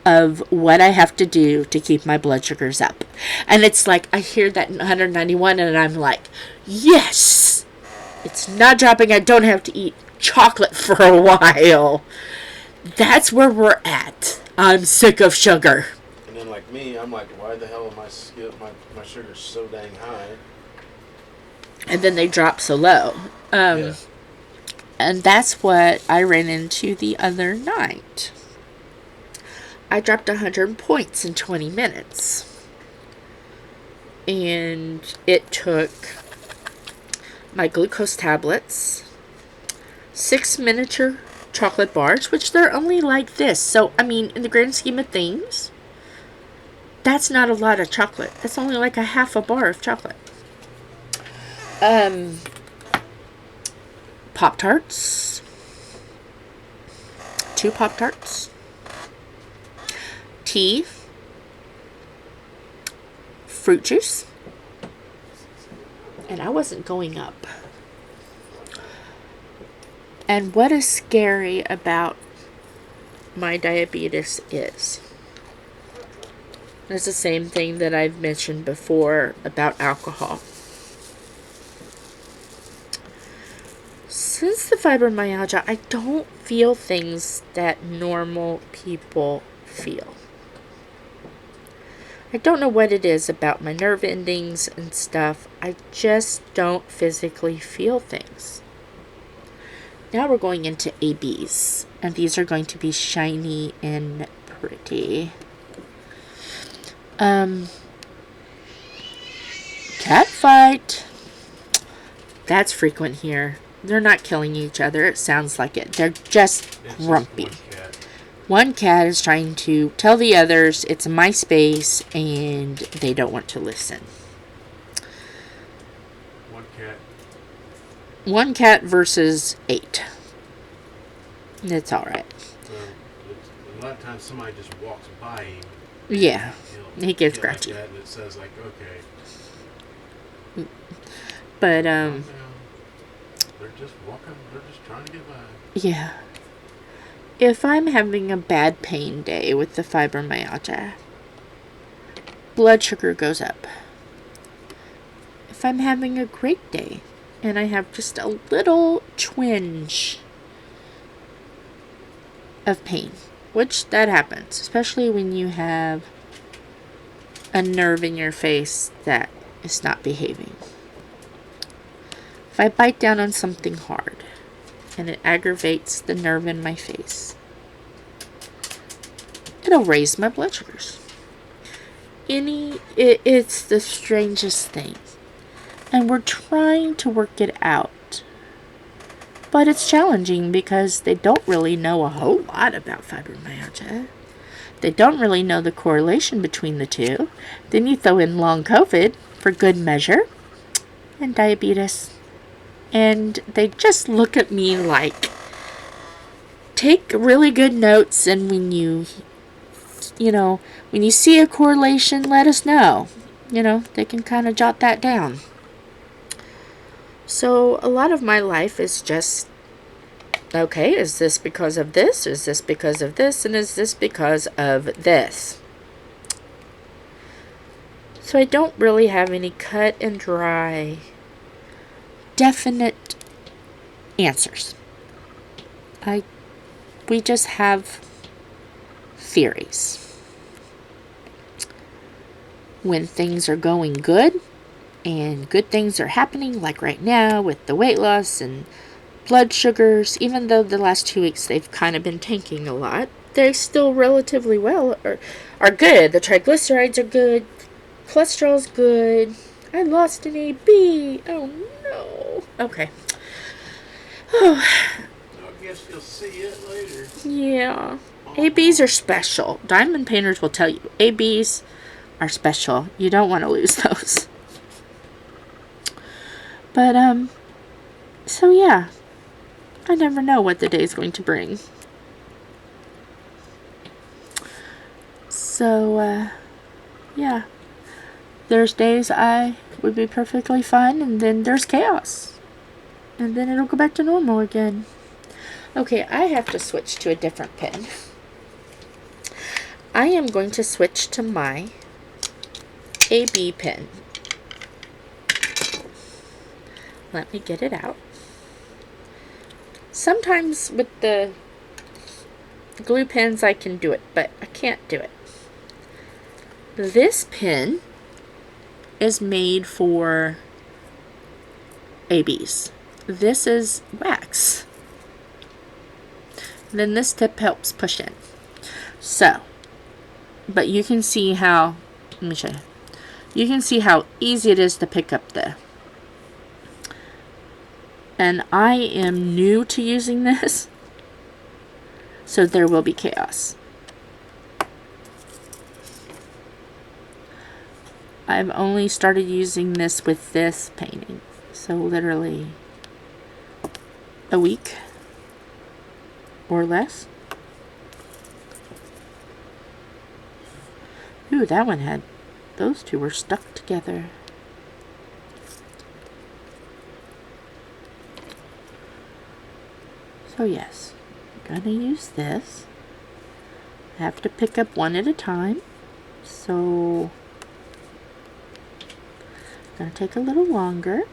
of what I have to do to keep my blood sugars up. And it's like, I hear that 191 and I'm like, yes! It's not dropping. I don't have to eat chocolate for a while. That's where we're at. I'm sick of sugar. And then like me, I'm like, why the hell am my sugar so dang high? And then they drop so low. And that's what I ran into the other night. I dropped 100 points in 20 minutes. And it took my glucose tablets, 6 miniature chocolate bars, which they're only like this. So, I mean, in the grand scheme of things, that's not a lot of chocolate. That's only like a half a bar of chocolate. Pop-Tarts. 2 Pop-Tarts. Tea. Fruit juice. And I wasn't going up. And what is scary about my diabetes is, it's the same thing that I've mentioned before about alcohol. Since the fibromyalgia, I don't feel things that normal people feel. I don't know what it is about my nerve endings and stuff. I just don't physically feel things. Now we're going into ABs, and these are going to be shiny and pretty. Cat fight. That's frequent here. They're not killing each other. It sounds like it. They're just grumpy. One cat is trying to tell the others it's my space, and they don't want to listen. One cat versus 8. It's alright. A lot of times somebody just walks by him. Yeah. He gets scratchy. Like that, and it says like, okay. But, They're just walking. They're just trying to get by. Yeah. If I'm having a bad pain day with the fibromyalgia, blood sugar goes up. If I'm having a great day and I have just a little twinge of pain, which that happens, especially when you have a nerve in your face that is not behaving. If I bite down on something hard and it aggravates the nerve in my face, it'll raise my blood sugars. It's the strangest thing. And we're trying to work it out. But it's challenging because they don't really know a whole lot about fibromyalgia. They don't really know the correlation between the two. Then you throw in long COVID for good measure and diabetes. And they just look at me like, take really good notes, and when you see a correlation, let us know. They can kind of jot that down. So a lot of my life is just, okay, is this because of this? Is this because of this? And is this because of this? So I don't really have any cut and dry, definite answers. We just have theories. When things are going good and good things are happening, like right now with the weight loss and blood sugars, even though the last 2 weeks they've kind of been tanking a lot, they still relatively well are good. The triglycerides are good, cholesterol's good. I lost an AB. Oh no. Okay. I guess you'll see it later. Yeah. ABs are special. Diamond painters will tell you ABs are special. You don't want to lose those. But so yeah, I never know what the day is going to bring. So yeah, there's days I would be perfectly fine, and then there's chaos, and then it'll go back to normal again. Okay, I have to switch to a different pen. I am going to switch to my AB pen. Let me get it out. Sometimes with the glue pens I can do it, but I can't do it. This pen is made for ABs. This is wax. Then this tip helps push in. So, but you can see how, let me show you. You can see how easy it is to pick up the. And I am new to using this, so there will be chaos. I've only started using this with this painting, so literally a week or less. Ooh, that one had, those two were stuck together. So yes, I'm gonna use this. I have to pick up one at a time, so it's gonna take a little longer.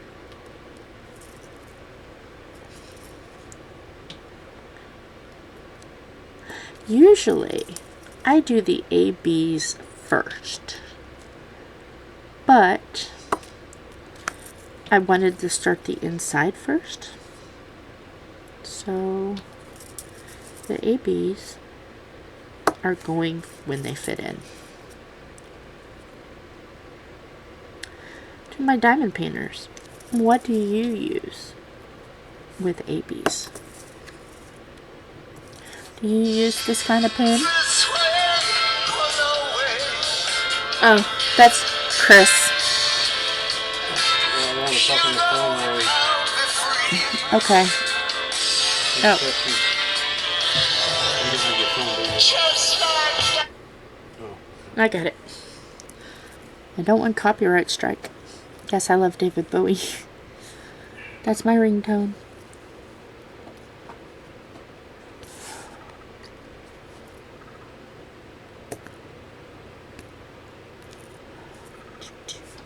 Usually, I do the ABs first, but I wanted to start the inside first. So the ABs are going when they fit in. To my diamond painters, what do you use with ABs? Do you use this kind of pen? Oh, that's Chris. Well, I want to talk on the phone while Okay. Oh. I got it. I don't want copyright strike. Guess I love David Bowie. That's my ringtone.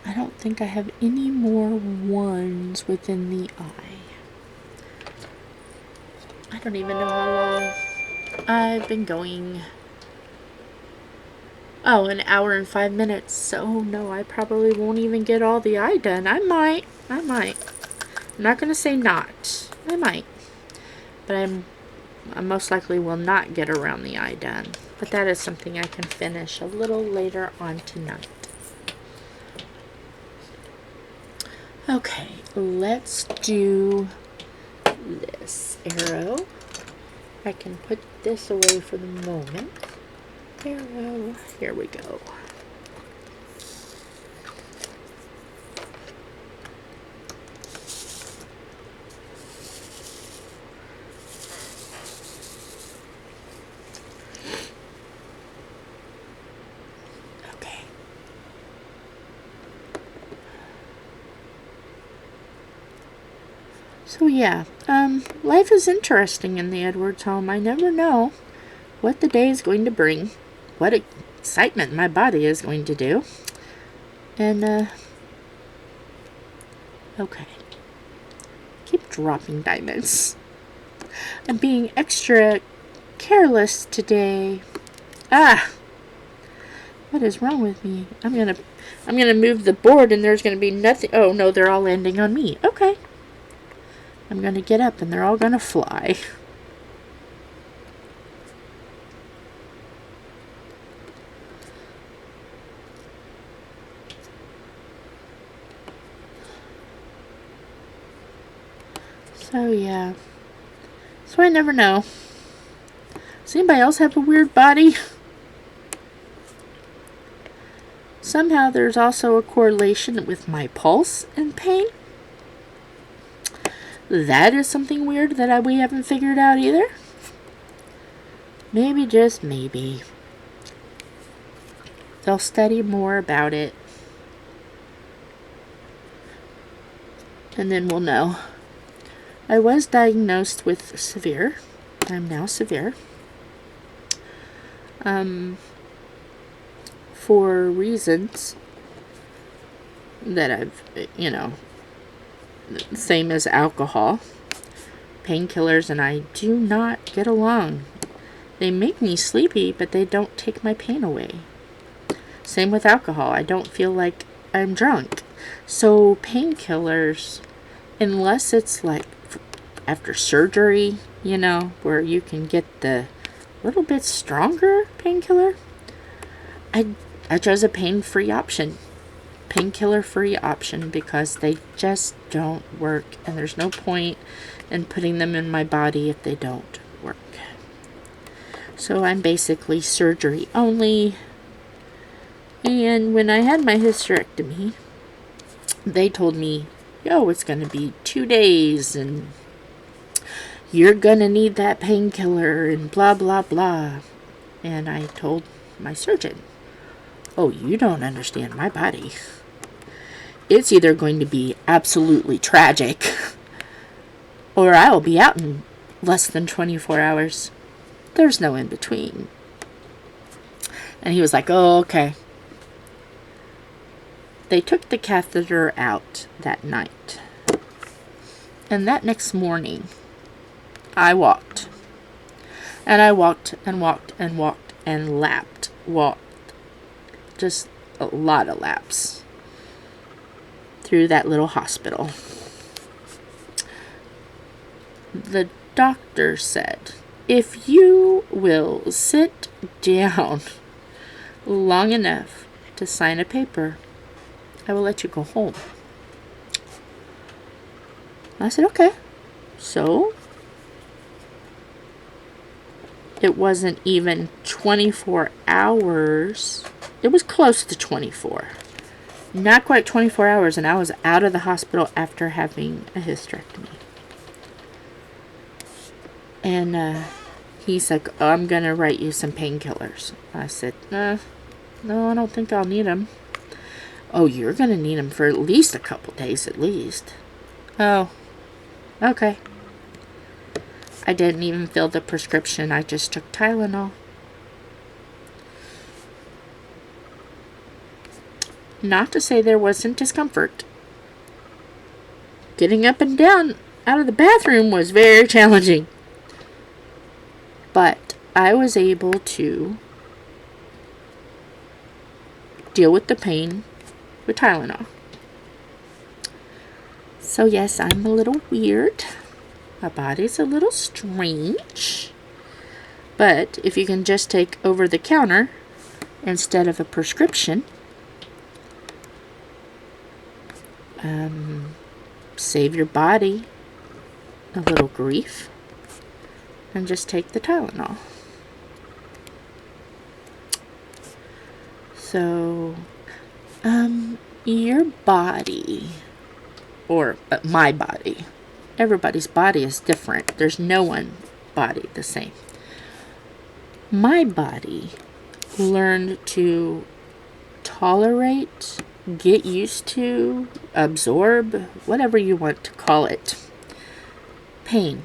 I don't think I have any more ones within the eye. I don't even know how long I've been going. Oh, an hour and 5 minutes. So no, I probably won't even get all the eye done. I might. I'm not going to say not. I might. But I most likely will not get around the eye done. But that is something I can finish a little later on tonight. Okay, let's do this arrow. I can put this away for the moment. Arrow, here we go. Okay. So yeah, life is interesting in the Edwards home. I never know what the day is going to bring, what excitement my body is going to do. And, okay. Keep dropping diamonds. I'm being extra careless today. Ah! What is wrong with me? I'm gonna move the board and there's gonna be nothing. Oh no, they're all landing on me. Okay. I'm gonna get up and they're all gonna fly. So yeah. So I never know. Does anybody else have a weird body? Somehow there's also a correlation with my pulse and pain. That is something weird that we haven't figured out either. Maybe, just maybe, they'll study more about it. And then we'll know. I was diagnosed with severe. I'm now severe. For reasons that I've, same as alcohol. Painkillers and I do not get along. They make me sleepy, but they don't take my pain away. Same with alcohol. I don't feel like I'm drunk. So painkillers, unless it's like after surgery, where you can get the little bit stronger painkiller, I chose a pain-free option. Painkiller-free option, because they just don't work, and there's no point in putting them in my body if they don't work. So I'm basically surgery only. And when I had my hysterectomy, they told me, it's going to be 2 days and you're going to need that painkiller and blah, blah, blah. And I told my surgeon, you don't understand my body. It's either going to be absolutely tragic or I will be out in less than 24 hours. There's no in between. And he was like, okay. They took the catheter out that night. And that next morning, I walked. And I walked and walked and walked and walked. Just a lot of laps through that little hospital. The doctor said, if you will sit down long enough to sign a paper, I will let you go home. I said, okay. So it wasn't even 24 hours. It was close to 24. Not quite 24 hours, and I was out of the hospital after having a hysterectomy. And he's like, I'm going to write you some painkillers. I said, no, I don't think I'll need them. You're going to need them for at least a couple days at least. Oh, okay. I didn't even fill the prescription. I just took Tylenol. Not to say there wasn't discomfort. Getting up and down out of the bathroom was very challenging. But I was able to deal with the pain with Tylenol. So yes, I'm a little weird. My body's a little strange. But if you can just take over the counter instead of a prescription, save your body a little grief and just take the Tylenol. So, your body, or my body, everybody's body is different. There's no one body the same. My body learned to tolerate, get used to, absorb, whatever you want to call it, pain.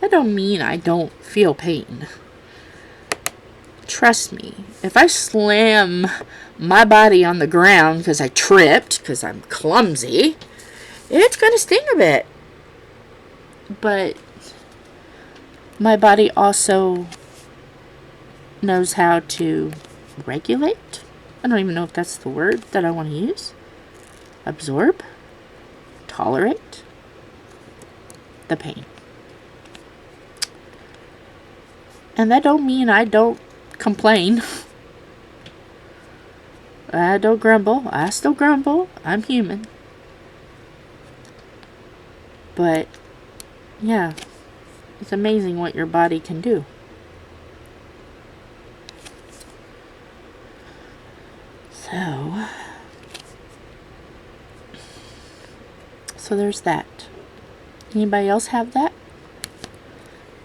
That don't mean I don't feel pain. Trust me, if I slam my body on the ground because I tripped, because I'm clumsy, it's going to sting a bit. But my body also knows how to regulate. I don't even know if that's the word that I want to use. Absorb, tolerate the pain. And that don't mean I don't complain. I don't grumble. I still grumble. I'm human. But, yeah, it's amazing what your body can do. So there's that. Anybody else have that?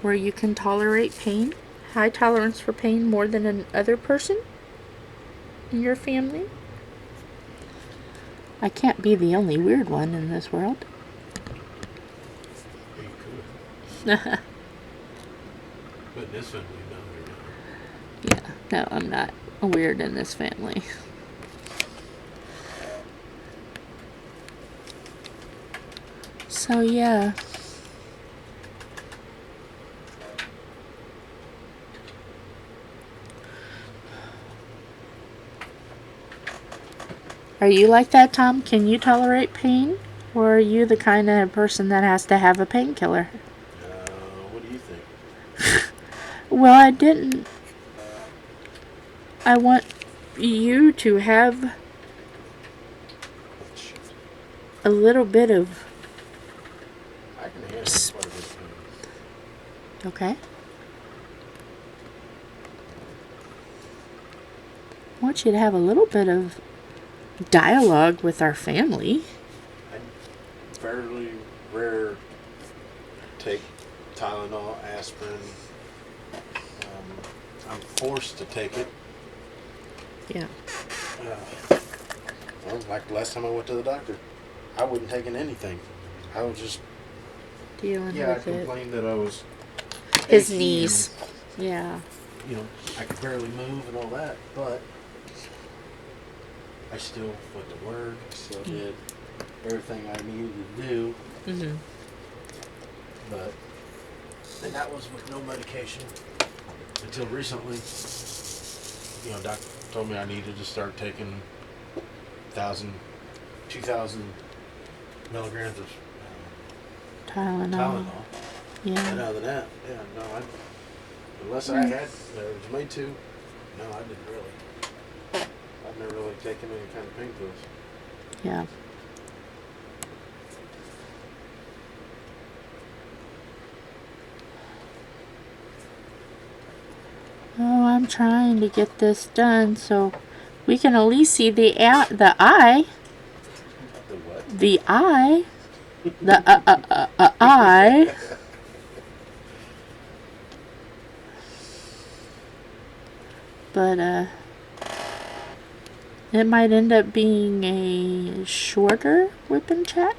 Where you can tolerate pain? High tolerance for pain more than another person in your family? I can't be the only weird one in this world. You could. But in this family, no, you're not. Yeah, no, I'm not weird in this family. So, yeah. Are you like that, Tom? Can you tolerate pain? Or are you the kind of person that has to have a painkiller? What do you think? Well, I didn't. I want you to have a little bit of... I can handle quite a bit of pain. Okay. I want you to have a little bit of dialogue with our family. I fairly rare take Tylenol, aspirin. I'm forced to take it. Yeah. Well, like the last time I went to the doctor, I wasn't taking anything. I was just Dealing I with it. complained that I was His achy knees. Yeah. and, I could barely move and all that, but I still went to work, still did everything I needed to do. Mm-hmm. And that was with no medication until recently. Doctor told me I needed to start taking 2,000 milligrams of Tylenol. Yeah. And other than that, unless I had, was made to, no, I didn't really. I've never really taken any kind of painkillers. Yeah. Oh, I'm trying to get this done so we can at least see the eye. The what? The eye. The eye. But it might end up being a shorter whip and chat.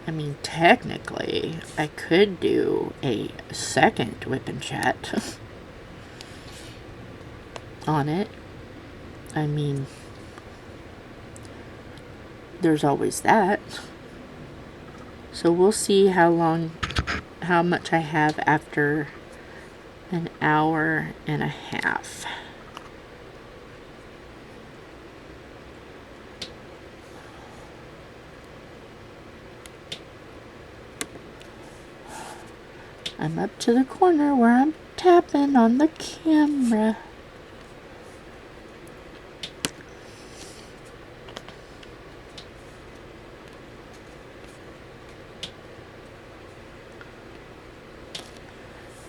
I mean, technically, I could do a second whip and chat. on it. I mean, there's always that. So we'll see how much I have after an hour and a half. I'm up to the corner where I'm tapping on the camera.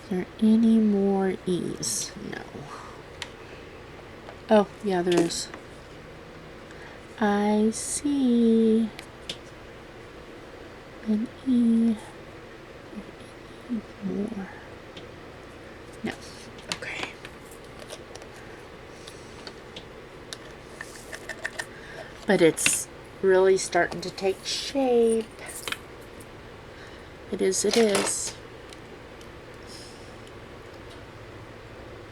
Is there any more E's? No. Oh, yeah, there is. I see an E. More. No. Okay. But it's really starting to take shape. It is.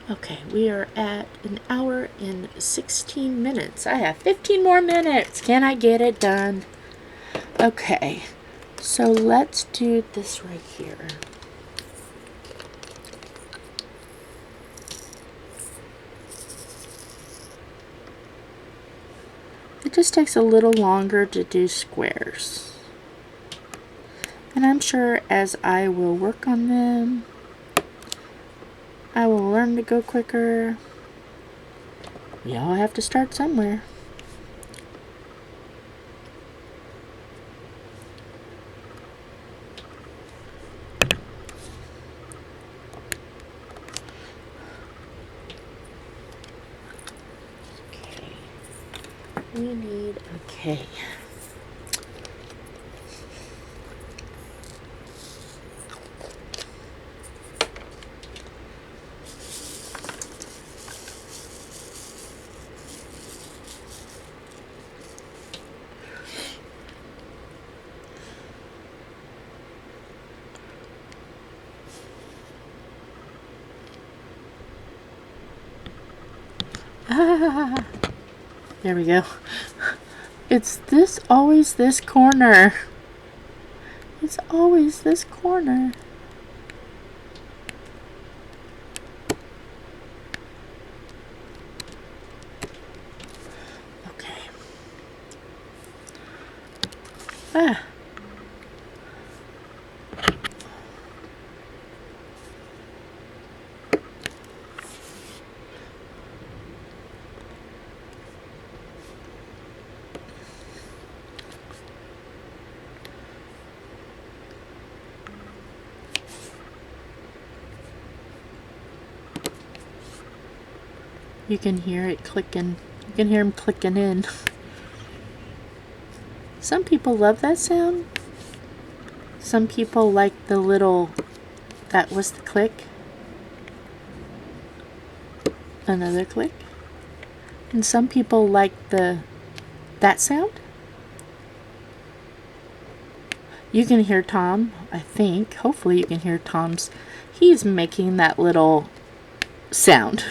Okay, we are at an hour and 16 minutes. I have 15 more minutes. Can I get it done? Okay, so let's do this right here. It just takes a little longer to do squares. And I'm sure as I will work on them, I will learn to go quicker. We all have to start somewhere. Okay. We need, okay. Ah, there we go. It's always this corner. It's always this corner. Okay. Ah. You can hear it clicking. You can hear him clicking in. Some people love that sound. Some people like the little, that was the click. Another click. And some people like that sound. You can hear Tom, I think. Hopefully you can hear Tom's. He's making that little sound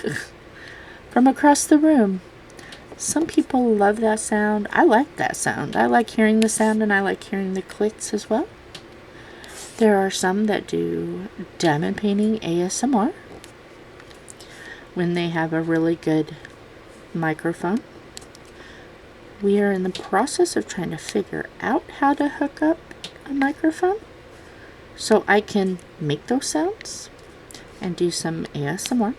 from across the room. Some people love that sound. I like that sound. I like hearing the sound and I like hearing the clicks as well. There are some that do diamond painting ASMR when they have a really good microphone. We are in the process of trying to figure out how to hook up a microphone so I can make those sounds and do some ASMR.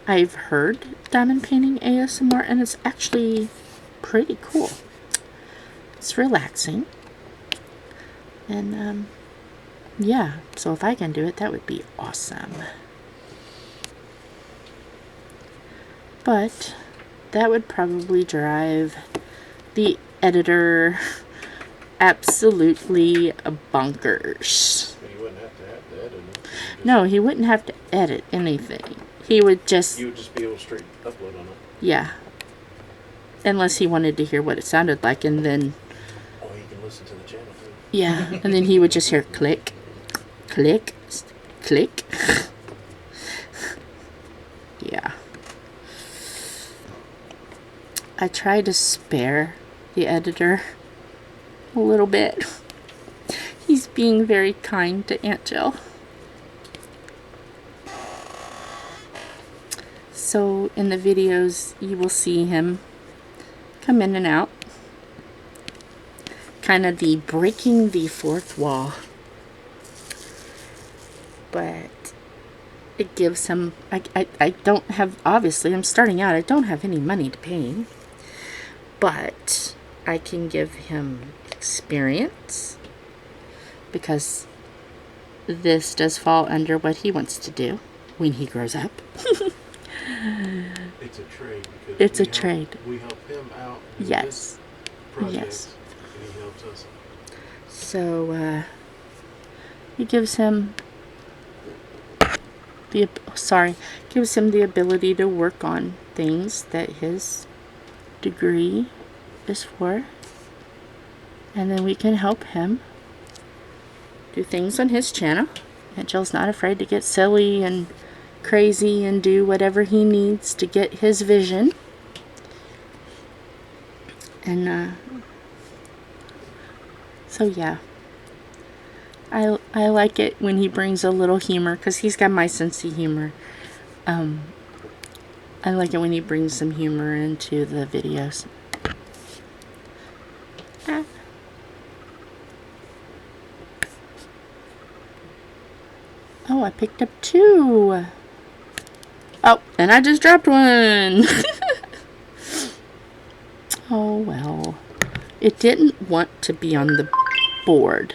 I've heard diamond painting ASMR and it's actually pretty cool. It's relaxing. And yeah, so if I can do it, that would be awesome. But that would probably drive the editor absolutely bonkers. But you wouldn't have to edit it. No, he wouldn't have to edit anything. He would just... You would just be able to straight upload on it. Yeah. Unless he wanted to hear what it sounded like, and then... Or you can listen to the channel too. Yeah, and then he would just hear click, click, click. I try to spare the editor a little bit. He's being very kind to Aunt Jill. So in the videos, you will see him come in and out. Kind of the breaking the fourth wall. But it gives him, I don't have, obviously I'm starting out, I don't have any money to pay him. But I can give him experience. Because this does fall under what he wants to do when he grows up. It's a trade. Because it's a trade. We help him out. Yes. Projects, yes. And he helps us. So he gives him the ability to work on things that his degree is for, and then we can help him do things on his channel. And Jill's not afraid to get silly and crazy and do whatever he needs to get his vision. And so yeah, I like it when he brings a little humor, because he's got my sense of humor. I like it when he brings some humor into the videos. Oh, I picked up 2. Oh, and I just dropped 1. Oh, well. It didn't want to be on the board.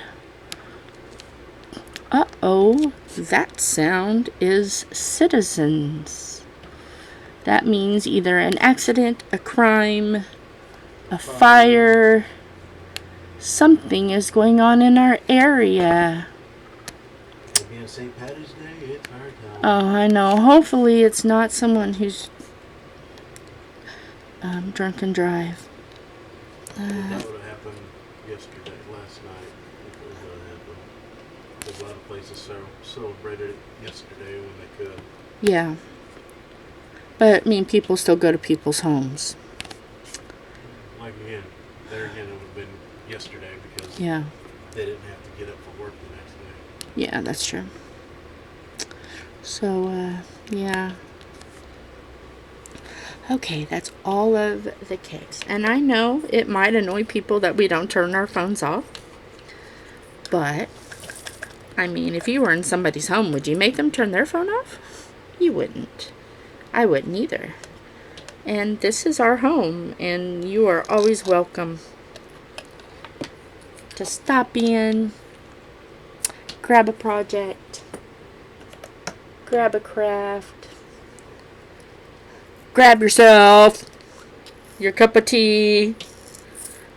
Uh-oh. That sound is citizens. That means either an accident, a crime, a fire. Something is going on in our area. Being St. Patty's Day, it's hard time. Oh, I know. Hopefully it's not someone who's drunk and drive. That would have happened yesterday, last night. It was going to happen. Because a lot of places celebrated it yesterday when they could. Yeah. But, I mean, people still go to people's homes. Like again, there again, it would have been yesterday because they didn't have to get up for work the next day. Yeah, that's true. So, yeah. Okay, that's all of the cakes. And I know it might annoy people that we don't turn our phones off. But, I mean, if you were in somebody's home, would you make them turn their phone off? You wouldn't. I wouldn't either. And this is our home, and you are always welcome to stop in, grab a project, grab a craft, grab yourself your cup of tea,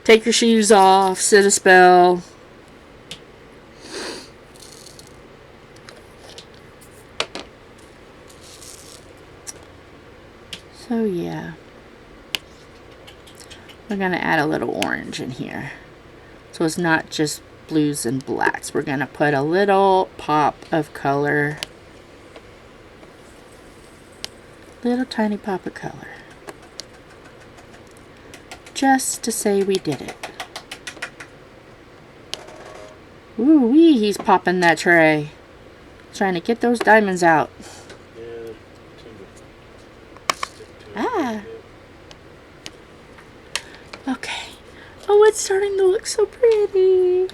take your shoes off, sit a spell. So yeah, we're going to add a little orange in here. So it's not just blues and blacks. We're going to put a little pop of color. Little tiny pop of color. Just to say we did it. Ooh wee, he's popping that tray. Trying to get those diamonds out. Okay. Oh, it's starting to look so pretty.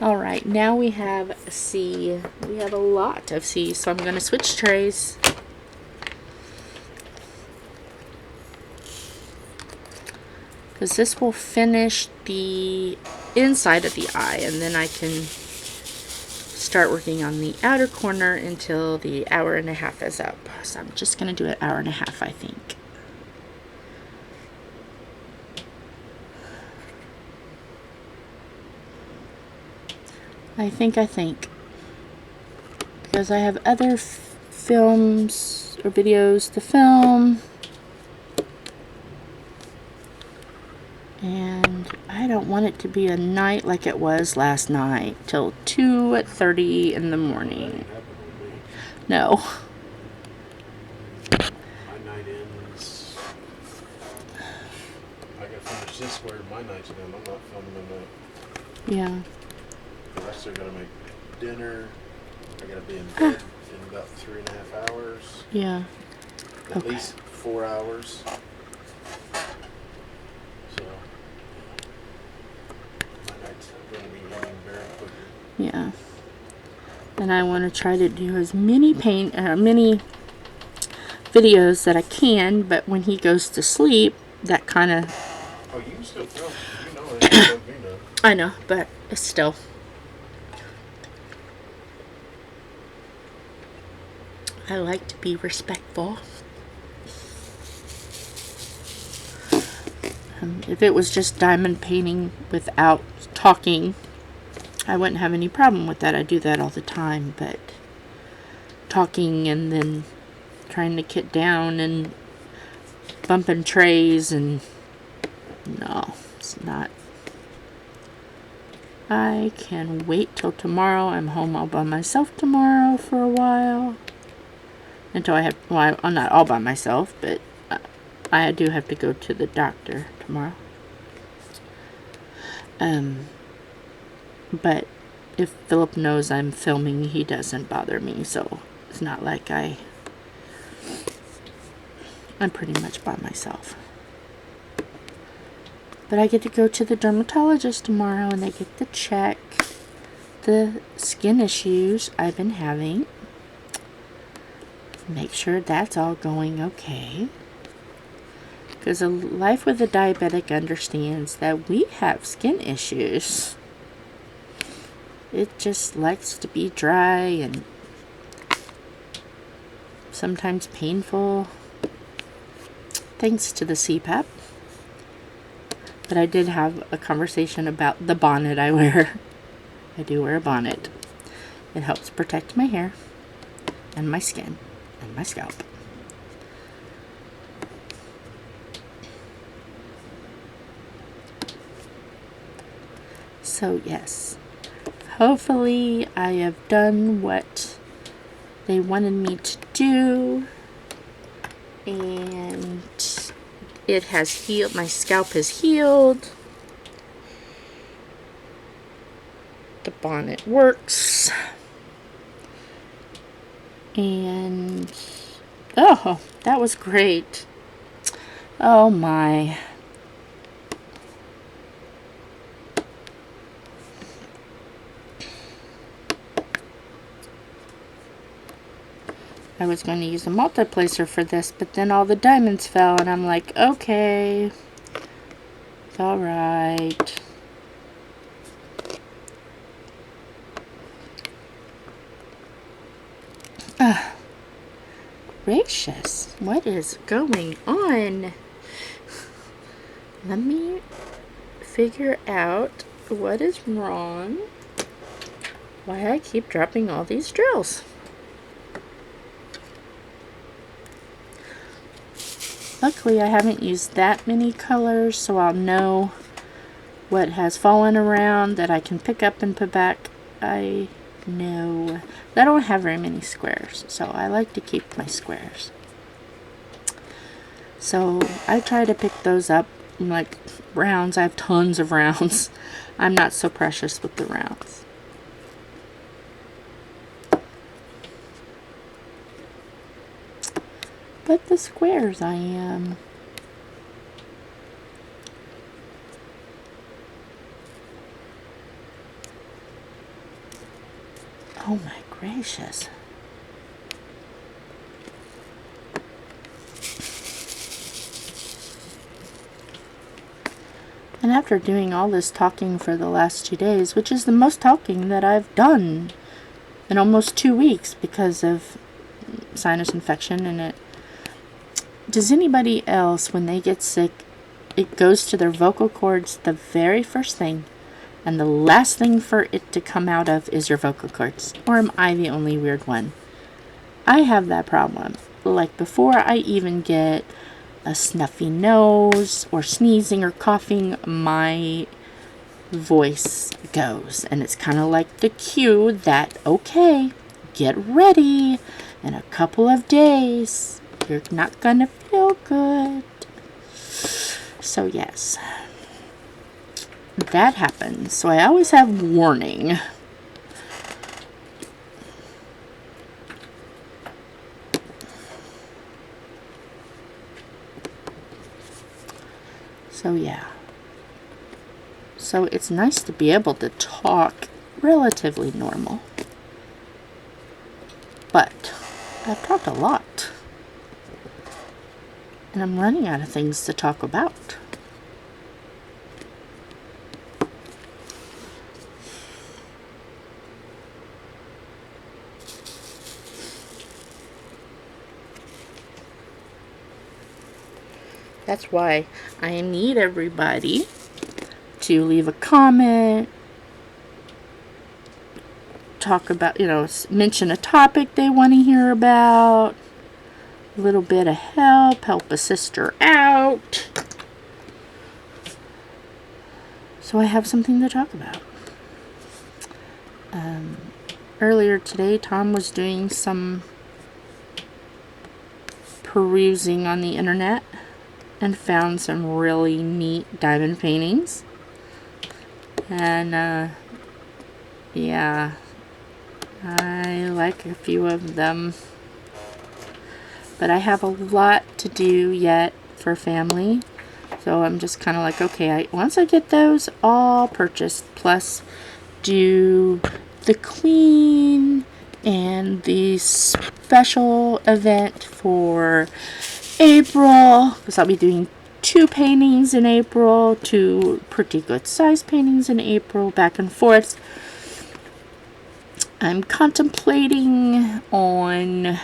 Alright, now we have C. We have a lot of C, so I'm going to switch trays. Because this will finish the inside of the eye, and then I can start working on the outer corner until the hour and a half is up. So I'm just going to do an hour and a half, I think. I think. Because I have other films or videos to film. And I don't want it to be a night like it was last night, till 2:30 in the morning. No. My night I gotta finish this where my night's done. I'm not filming tonight. Yeah. I still gotta make dinner. I gotta be in bed in about 3.5 hours. Yeah. At least 4 hours. So my night's gonna be ending very quickly. Yeah. And I want to try to do as many many videos that I can, but when he goes to sleep, that kind of... Oh, you can still film. You know it. You let me know. I know, but it's still... I like to be respectful. If it was just diamond painting without talking, I wouldn't have any problem with that. I do that all the time, but talking and then trying to get down and bumping trays and... no, it's not. I can wait till tomorrow. I'm home all by myself tomorrow for a while. Until I have... well, I'm not all by myself, but I do have to go to the doctor tomorrow. But if Philip knows I'm filming, he doesn't bother me, so it's not like I'm pretty much by myself. But I get to go to the dermatologist tomorrow, and they get to check the skin issues I've been having. Make sure that's all going okay. Because a life with a diabetic understands that we have skin issues. It just likes to be dry and sometimes painful. Thanks to the CPAP. But I did have a conversation about the bonnet I wear. I do wear a bonnet. It helps protect my hair and my skin and my scalp. So yes, hopefully I have done what they wanted me to do, and it has healed. My scalp has healed. The bonnet works. And oh, that was great. Oh my. I was going to use a multiplacer for this, but then all the diamonds fell, and I'm like, okay, it's alright. Gracious, what is going on? Let me figure out what is wrong, why I keep dropping all these drills. Luckily, I haven't used that many colors, so I'll know what has fallen around that I can pick up and put back. I know I don't have very many squares, so I like to keep my squares. So I try to pick those up, like rounds. I have tons of rounds. I'm not so precious with the rounds. But the squares I am. Oh my gracious. And after doing all this talking for the last 2 days, which is the most talking that I've done in almost 2 weeks because of sinus infection and it... Does anybody else, when they get sick, it goes to their vocal cords the very first thing, and the last thing for it to come out of is your vocal cords? Or am I the only weird one? I have that problem. Like, before I even get a snuffy nose or sneezing or coughing, my voice goes. And it's kind of like the cue that, okay, get ready. In a couple of days, you're not gonna feel good. So yes, that happens. So I always have warning. So yeah. So it's nice to be able to talk relatively normal. But I've talked a lot. And I'm running out of things to talk about. That's why I need everybody to leave a comment, talk about, mention a topic they want to hear about, a little bit of help a sister out. So I have something to talk about. Earlier today, Tom was doing some perusing on the internet and found some really neat diamond paintings. And, yeah, I like a few of them. But I have a lot to do yet for family. So I'm just kind of like, okay, once I get those all purchased, plus do the clean and the special event for April, because I'll be doing 2 paintings in April, 2 pretty good size paintings in April, back and forth. I'm contemplating on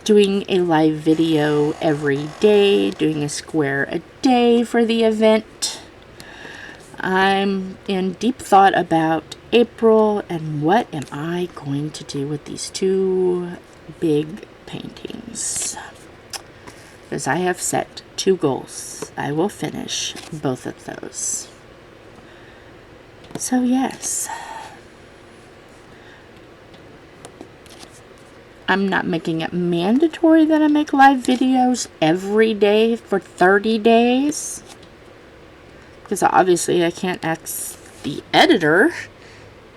doing a live video every day, doing a square a day for the event. I'm in deep thought about April and what am I going to do with these 2 big paintings. Because I have set 2 goals. I will finish both of those. So yes. I'm not making it mandatory that I make live videos every day for 30 days. Because obviously I can't ask the editor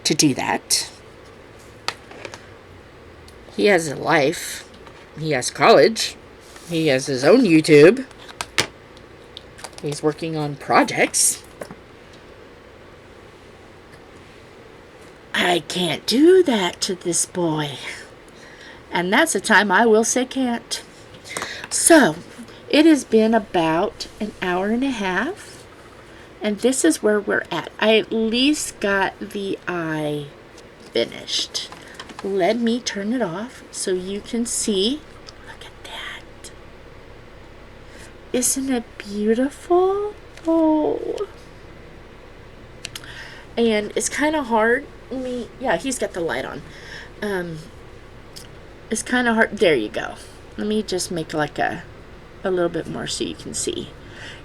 to do that. He has a life. He has college. He has his own YouTube. He's working on projects. I can't do that to this boy. And that's the time I will say can't. So, it has been about an hour and a half. And this is where we're at. I at least got the eye finished. Let me turn it off so you can see. Look at that. Isn't it beautiful? Oh. And it's kind of hard. Yeah, he's got the light on. It's kind of hard. There you go. Let me just make like a little bit more so you can see.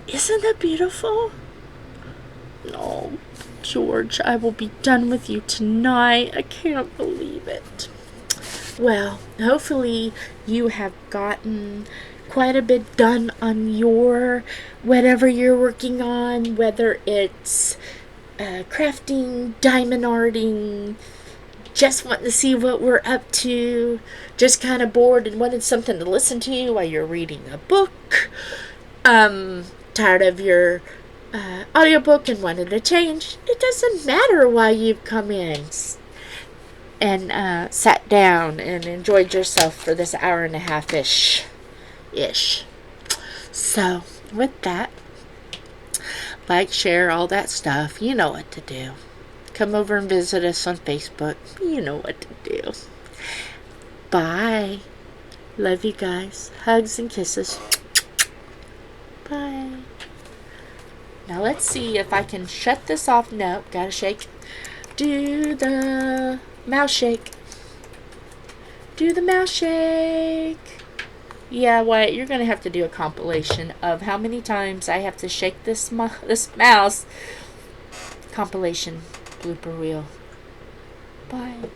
Isn't that beautiful? No, George, I will be done with you tonight. I can't believe it. Well, hopefully you have gotten quite a bit done on your whatever you're working on, whether it's crafting, diamond arting, just wanting to see what we're up to, just kind of bored and wanted something to listen to while you're reading a book, tired of your audiobook and wanted to change. It doesn't matter why you've come in and sat down and enjoyed yourself for this hour and a half ish. So with that, like, share, all that stuff. You know what to do. Come over and visit us on Facebook. You know what to do. Bye. Love you guys. Hugs and kisses. Bye. Now let's see if I can shut this off. No, gotta shake. Do the mouse shake. Do the mouse shake. Yeah, Wyatt, you're gonna have to do a compilation of how many times I have to shake this mouse. Compilation blooper reel. Bye.